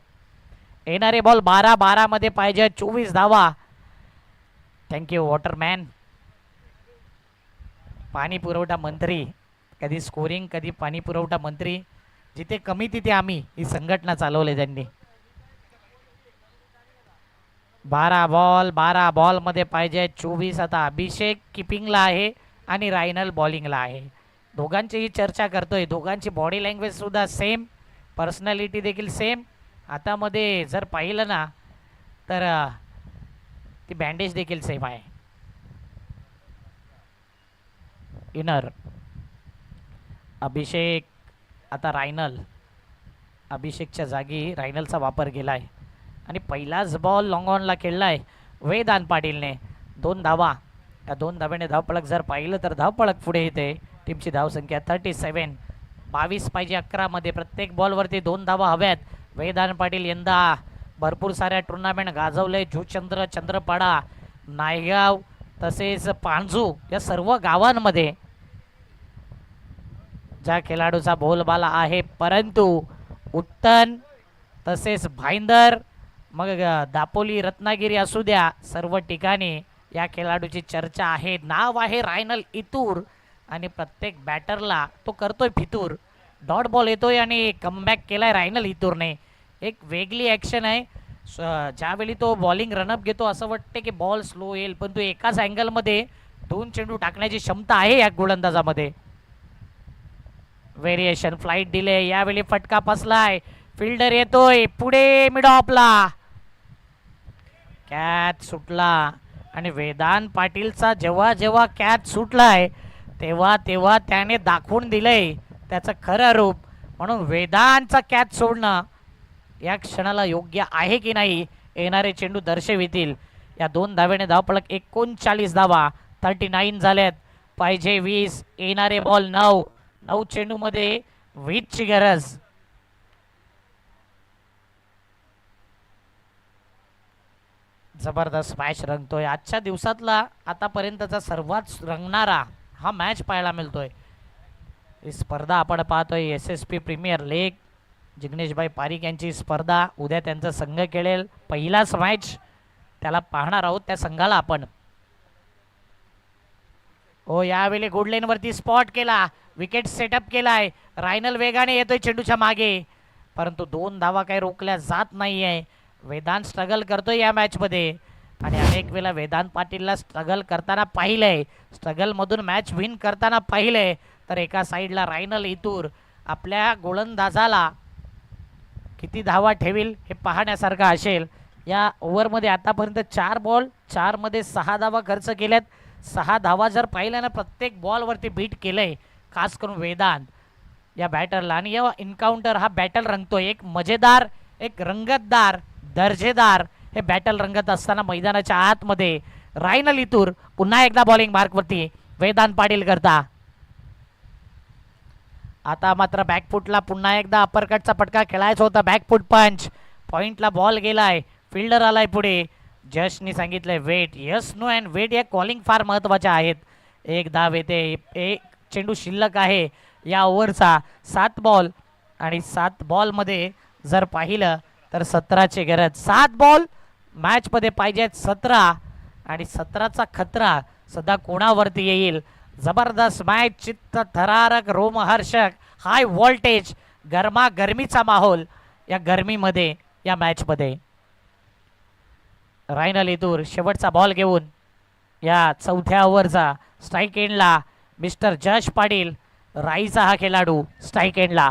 येणारे बॉल 12 मध्ये पाहिजे 24 धावा. Thank you Waterman. पाणी पुरवठा मंत्री, कधी स्कोरिंग कधी पाणी पुरवठा मंत्री. जिथे कमी तिथे आम्ही ही संघटना चालवली त्यांनी. 12 बॉलमध्ये पाहिजे 24. आता अभिषेक किपिंगला आहे आणि रायनल बॉलिंगला आहे. दोघांचीही चर्चा करतोय. दोघांची बॉडी लँग्वेज सुद्धा सेम, पर्सनॅलिटी देखील सेम. हातामध्ये जर पाहिलं ना तर ती बँडेज देखील सेम आहे. इनर अभिषेक. आता रायनल. अभिषेकच्या जागी रायनलचा वापर केला आहे आणि पहिलाच बॉल लॉंग ऑनला खेळला आहे वेदांत पाटीलने. 2 धावा. या 2 धाव्याने धावपळक जर पाहिलं तर धावपळक पुढे येते. टीमची धावसंख्या 37. 22 पाहिजे 11 मध्ये. प्रत्येक बॉलवरती 2 धावा हव्यात. वेदांत पाटील यंदा भरपूर साऱ्या टुर्नामेंट गाजवले. जुचंद्र, चंद्रपाडा, नायगाव तसेच पांजू या सर्व गावांमध्ये ज्या खेळाडूचा बोलबाला आहे. परंतु उत्तन तसेच भाईंदर, मग दापोली, रत्नागिरी असू द्या, सर्व ठिकाणी या खेळाडूची चर्चा आहे. नाव आहे रायनल इतूर आणि प्रत्येक बॅटरला तो करतोय फितूर. डॉट बॉल येतोय आणि कमबॅक केलाय रायनल इतूरने. एक वेगळी ॲक्शन आहे. ज्यावेळी तो बॉलिंग रनअप घेतो असं वाटते की बॉल स्लो येईल, पण तो एकाच अँगलमध्ये 2 चेंडू टाकण्याची क्षमता आहे या गोलंदाजामध्ये. Variation flight delay. यावेळी फटका फसलाय. फिल्डर येतोय पुढे मिड ऑफला. कॅच सुटला आणि वेदांत पाटीलचा जेव्हा कॅच सुटलाय तेव्हा त्याने दाखवून दिलंय त्याचं खरं रूप. म्हणून वेदांतचा कॅच सोडणं या क्षणाला योग्य आहे की नाही येणारे चेंडू दर्शवितील. या 2 धाव्याने धावपळक 39 धावा. 39 झाल्यात. पाहिजे 20. येणारे बॉल 9 चेंडूमध्ये 20ची गरज. जबरदस्त मॅच रंगतोय. आजच्या दिवसातला आतापर्यंतचा सर्वात रंगणारा हा मॅच पाहायला मिळतोय. ही स्पर्धा आपण पाहतोय SSP प्रीमियर लीग. जिग्नेशभाई पारिक यांची स्पर्धा. उद्या त्यांचा संघ खेळेल. पहिलाच मॅच त्याला पाहणार आहोत त्या संघाला आपण. हो, यावेळी गुड लेनवरती स्पॉट केला, विकेट सेटअप केलाय. रायनल वेगाने येतोय चेंडूच्या मागे, परंतु 2 धावा काही रोखल्या जात नाहीये. वेदांत स्ट्रगल करतोय या मॅचमध्ये आणि अनेक वेळा वेदांत पाटीलला स्ट्रगल करताना पाहिलंय, स्ट्रगलमधून मॅच विन करताना पाहिलंय. तर एका साईडला रायनल इतूर आपल्या गोलंदाजाला किती धावा ठेवील हे पाहण्यासारखं असेल. या ओव्हरमध्ये आतापर्यंत 4 बॉल 4 मध्ये 6 धावा खर्च केल्यात. 6 धावा जर पाहिल्या ना, प्रत्येक बॉलवरती बीट केलंय, खास करून वेदांत या बॅटरला. आणि या एन्काउंटर हा बॅटल रंगतोय. एक मजेदार, एक रंगतदार, दर्जेदार हे बॅटल रंगत असताना मैदानाच्या आतमध्ये रायनल इतूर पुन्हा एकदा बॉलिंग मार्कवरती वेदांत पाटील करता. आता मात्र बॅकफुटला पुन्हा एकदा अपरकटचा पटका खेळायचा होता. बॅकफुट पंच, पॉइंटला बॉल गेलाय, फिल्डर आलाय पुढे. जशनी सांगितलंय wait. Yes, no and wait या कॉलिंग फार महत्त्वाच्या आहेत. एक धाव येते, एक चेंडू शिल्लक आहे या ओव्हरचा. 7 बॉल आणि 7 बॉलमध्ये जर पाहिलं तर 17ची गरज. 7 बॉल मॅचमध्ये पाहिजेत 17 आणि 17चा खतरा सध्या कोणावरती येईल. जबरदस्त मॅच, चित्त थरारक, रोमहर्षक, हाय व्होल्टेज, गरमागरमीचा माहोल या गरमीमध्ये या मॅचमध्ये. रायनल इतूर शेवटचा बॉल घेऊन या चौथ्या ओव्हरचा स्ट्राईक एंडला. मिस्टर जश पाटील राईचा हा खेळाडू स्ट्राईक एंडला.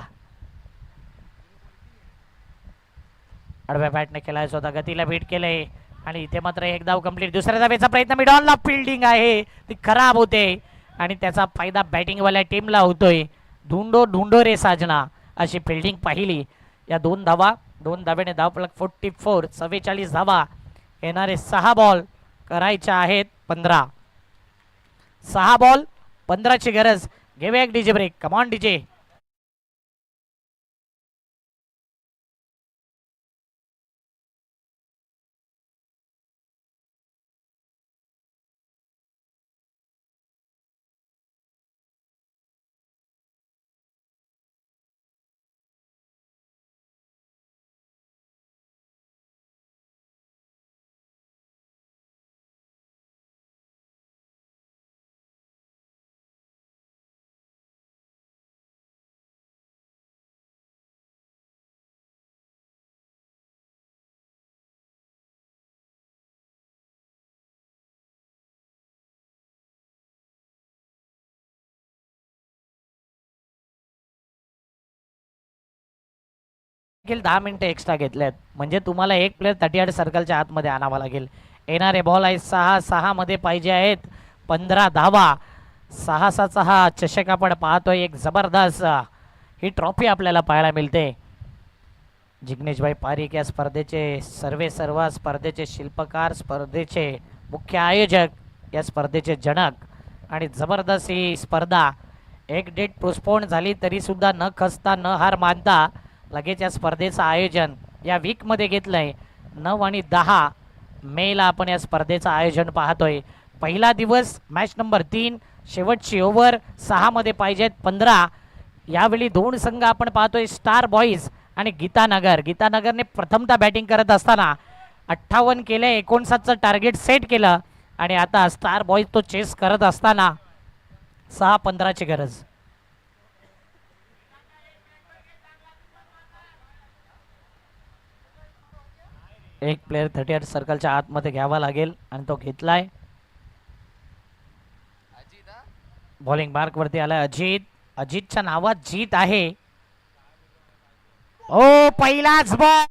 आडव्या बॅटने खेळायचा होता, गतीला बीट केलंय आणि इथे मात्र एक धाव कंप्लीट. दुसऱ्या धावेचा प्रयत्न, मिडॉनला फिल्डिंग आहे ती खराब होते आणि त्याचा फायदा बॅटिंगवाल्या टीमला होतोय. ढूंढो ढूंढो रे साजना अशी फिल्डिंग पाहिली. या 2 धावा, 2 धावेने धावफलक 44, 44 धावा. येणारे 6 बॉल करायच्या आहेत 15. 6 बॉल 15ची गरज. घेऊया एक डीजे ब्रेक. Come on DJ. देखील 10 मिनिटं एक्स्ट्रा घेतल्यात, म्हणजे तुम्हाला एक प्लेअर 38 सर्कलच्या आतमध्ये आणावा लागेल. येणारे बॉल आहे 6 मध्ये पाहिजे आहेत 15 धावा. 6चा हा चषक आपण पाहतोय. एक जबरदस्त ही ट्रॉफी आपल्याला पाहायला मिळते. जिग्नेशभाई पारिक या स्पर्धेचे सर्व स्पर्धेचे शिल्पकार, स्पर्धेचे मुख्य आयोजक, या स्पर्धेचे जनक. आणि जबरदस्त ही स्पर्धा एक डेट पोस्टपोन झाली तरी सुद्धा न खचता, न हार मानता लगेच या स्पर्धेचं आयोजन या वीकमध्ये घेतलंय. 9 आणि 10 मेला आपण या स्पर्धेचं आयोजन पाहतोय. पहिला दिवस मॅच नंबर 3, शेवटची ओव्हर 6 मध्ये पाहिजेत 15. यावेळी 2 संघ आपण पाहतोय, स्टार बॉईज आणि गीतानगर. गीतानगरने प्रथमतः बॅटिंग करत असताना 58 केले, 59चं टार्गेट सेट केलं आणि आता स्टार बॉईज तो चेस करत असताना 6-15ची गरज. एक प्लेअर 38 सर्कलच्या आतमध्ये घ्यावा लागेल आणि तो घेतलाय. बॉलिंग मार्क वरती आलाय अजित. अजितच्या नावात जीत आहे. ओ, पहिलाच बॉल.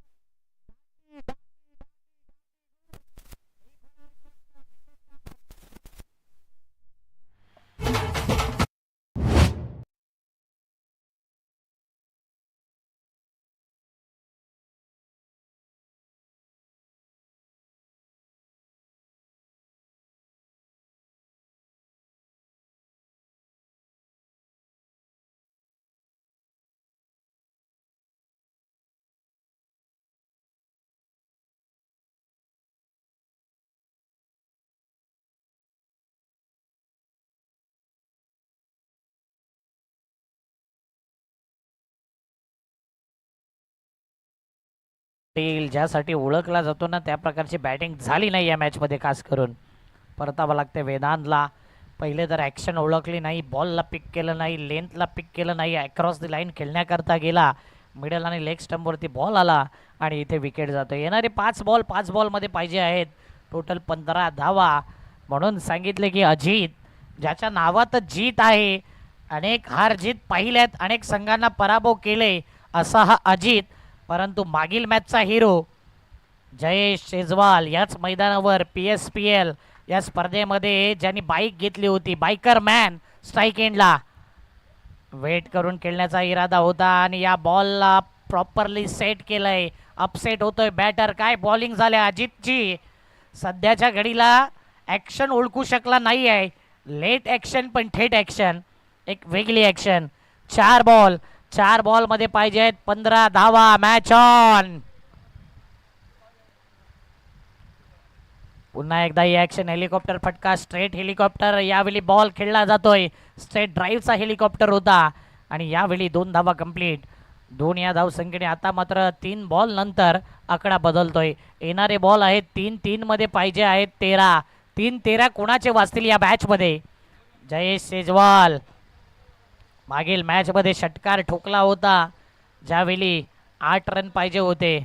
पाटील ज्यासाठी ओळखला जातो ना त्या प्रकारची बॅटिंग झाली नाही या मॅचमध्ये. खास करून परतावं लागते वेदांतला. पहिले तर ॲक्शन ओळखली नाही, बॉलला पिक केलं नाही, लेंथला पिक केलं नाही, अक्रॉस द लाईन खेळण्याकरता गेला, मिडल आणि लेग स्टंपवरती बॉल आला आणि इथे विकेट जातो. येणारे 5 बॉलमध्ये पाहिजे आहेत टोटल 15 धावा. म्हणून सांगितले की अजित ज्याच्या नावातच जीत आहे, अनेक हार जीत पाहिल्यात, अनेक संघांना पराभव केले असा हा अजित. परंतु मागील मॅचचा हिरो जयेश शेजवाल याच मैदानावर PSPL या स्पर्धेमध्ये ज्यांनी बाईक घेतली होती, बायकर मॅन, स्ट्राईक एंडला वेट करून खेळण्याचा इरादा होता आणि या बॉलला प्रॉपरली सेट केलंय. अपसेट होतोय बॅटर. काय बॉलिंग झाल्या अजितची. सध्याच्या घडीला ॲक्शन ओळखू शकला नाही आहे. लेट ॲक्शन पण थेट ॲक्शन, एक वेगळी ॲक्शन. 4 बॉलमध्ये पाहिजे आहेत 15 धावा. Match on. पुन्हा एकदा ही ॲक्शन. हेलिकॉप्टर फटका, स्ट्रेट हेलिकॉप्टर. यावेळी बॉल खेळला जातोय, स्ट्रेट ड्राईव्हचा हेलिकॉप्टर होता आणि यावेळी 2 धावा कंप्लीट. 2 या धावसंख्येने आता मात्र 3 बॉल नंतर आकडा बदलतोय. येणारे बॉल आहेत 3 मध्ये पाहिजे आहेत 13. 3-13 कोणाचे वाचतील या मॅचमध्ये. जयेश शेजवाल मागील मॅचमध्ये षटकार ठोकला होता ज्यावेळी 8 रन पाहिजे होते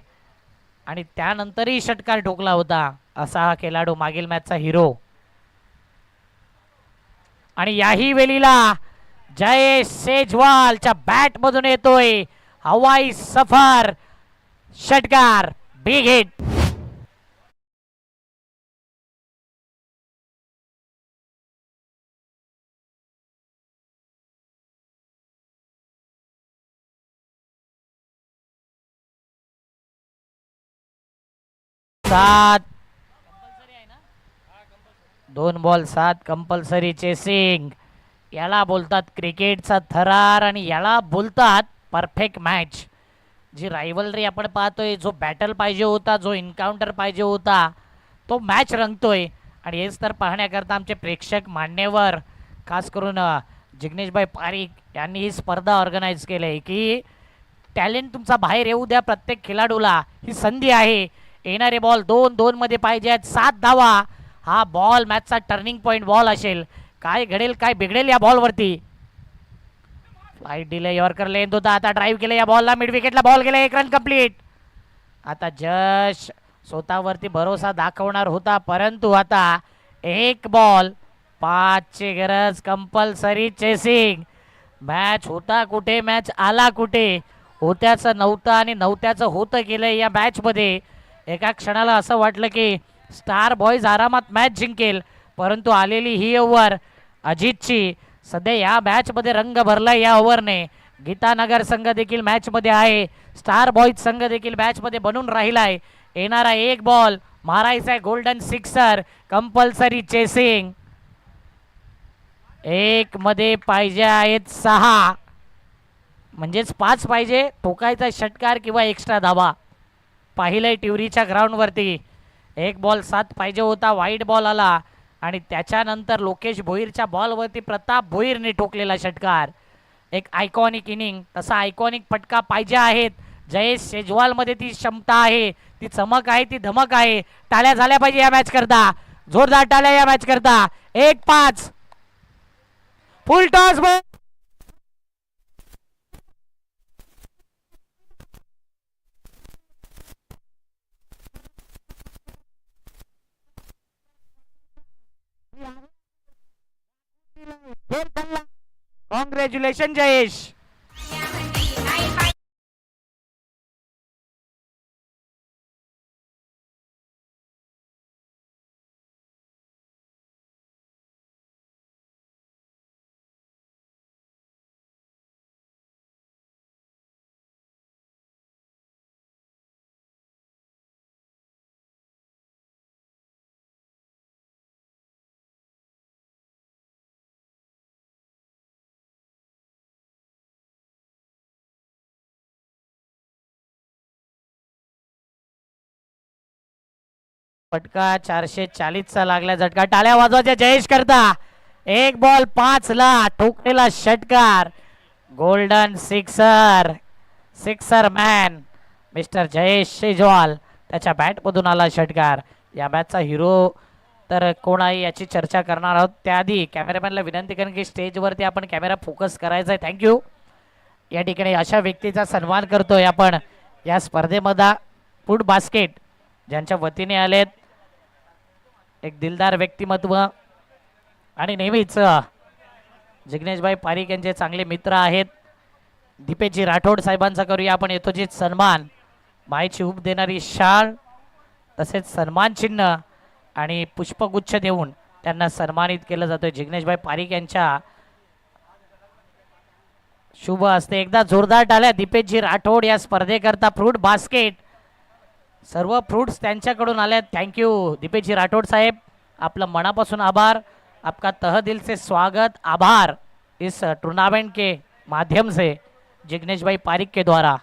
आणि त्यानंतरही षटकार ठोकला होता असा हा खेळाडू, मागील मॅचचा हिरो. आणि याही वेळीला जयेश शेजवालच्या बॅट मधून येतोय हवाई सफर षटकार. Big hit. सात 2 बॉल 7 कंपल्सरी चेसिंग. याला बोलतात क्रिकेटचा थरार आणि याला बोलतात परफेक्ट मॅच. जी रायव्हलरी आपण पाहतोय, जो बॅटल पाहिजे होता, जो एन्काउंटर पाहिजे होता, तो मॅच रंगतोय. आणि हेच तर पाहण्याकरता आमचे प्रेक्षक मान्यवर, खास करून जिग्नेशभाई पारिक यांनी ही स्पर्धा ऑर्गनाईज केली आहे की टॅलेंट तुमचा बाहेर येऊ द्या. प्रत्येक खेळाडूला ही संधी आहे. येणारे बॉल 2 मध्ये पाहिजे आहेत 7 धावा. हा बॉल मॅचचा टर्निंग पॉइंट बॉल असेल. काय घडेल, काय बिघडेल या बॉलवरती. फ्लाईट डिले, यॉर्कर लेंथ होता. आता ड्राईव्ह केलं या बॉलला, मिड विकेटला बॉल गेला. 1 रन कंप्लीट. आता जश स्वतःवरती भरोसा दाखवणार होता, परंतु आता 1 बॉल 5 ची गरज. Compulsory chasing. मॅच होता कुठे, मॅच आला कुठे. होत्याचं नव्हतं आणि नव्हत्याचं होतं गेलंय या मॅचमध्ये. एका क्षणाला असं वाटलं की स्टार बॉयज आरामात मॅच जिंकेल, परंतु आलेली ही ओव्हर अजितची. सध्या या मॅचमध्ये रंग भरला या ओव्हरने. गीतानगर संघ देखील मॅचमध्ये आहे, स्टार बॉयज संघ देखील मॅचमध्ये बनून राहिलाय. येणारा 1 बॉल मारायचा आहे गोल्डन सिक्सर. Compulsory chasing. 1 मध्ये पाहिजे आहेत 6, म्हणजेच 5 पाहिजे. ठोकायचा षटकार किंवा एक्स्ट्रा धावा. पाहिलंय टिवरीच्या ग्राउंडवरती 1 बॉल 7 पाहिजे होता, वाईट बॉल आला आणि त्याच्यानंतर लोकेश भोईरच्या बॉलवरती प्रताप भोईरने ठोकलेला षटकार. एक आयकॉनिक इनिंग. तसा आयकॉनिक फटका पाहिजे आहेत. जयेश शेजवालमध्ये ती क्षमता आहे, ती चमक आहे, ती धमक आहे. टाळ्या झाल्या पाहिजे या मॅच करता, जोरदार टाळ्या या मॅच करता. 1-5 फुल टॉस बॉल. कॉंग्रॅच्युलेशन जयेश. फटका 440 चा लागला झटका. टाळ्या वाजवायच्या जयेश करता. 1 बॉल 5 ला ठोकलेला षटकार. Golden sixer, sixer man mister Jayesh Shejwal त्याच्या बॅटमधून आला षटकार. या मॅचचा हिरो तर कोण आहे याची चर्चा करणार आहोत. त्याआधी कॅमेरामॅनला विनंती करेन की स्टेजवरती आपण कॅमेरा फोकस करायचा आहे. थँक्यू. या ठिकाणी अशा व्यक्तीचा सन्मान करतोय आपण या स्पर्धेमध्ये. फूड बास्केट ज्यांच्या वतीने आलेत, एक दिलदार व्यक्तिमत्व आणि नेहमीच जिग्नेशभाई पारिक यांचे चांगले मित्र आहेत. दीपेशजी राठोड साहेबांचा करूया आपण यथोचित सन्मान. मायेची ऊब देणारी शाल तसेच सन्मान चिन्ह आणि पुष्पगुच्छ देऊन त्यांना सन्मानित केलं जातं. जिग्नेशभाई पारिक यांच्या शुभ हस्ते एकदा जोरदार टाळ्या. दीपेशजी राठोड या स्पर्धेकरता फ्रूट बास्केट, सर्व फ्रूट्स त्यांच्याकडून आले. थँक्यू दीपेशजी राठोड साहेब, आपलं मनापासून आभार. आपका तह दिल से स्वागत, आभार इस टूर्नामेंट के माध्यम से जिग्नेश भाई पारिक के द्वारा.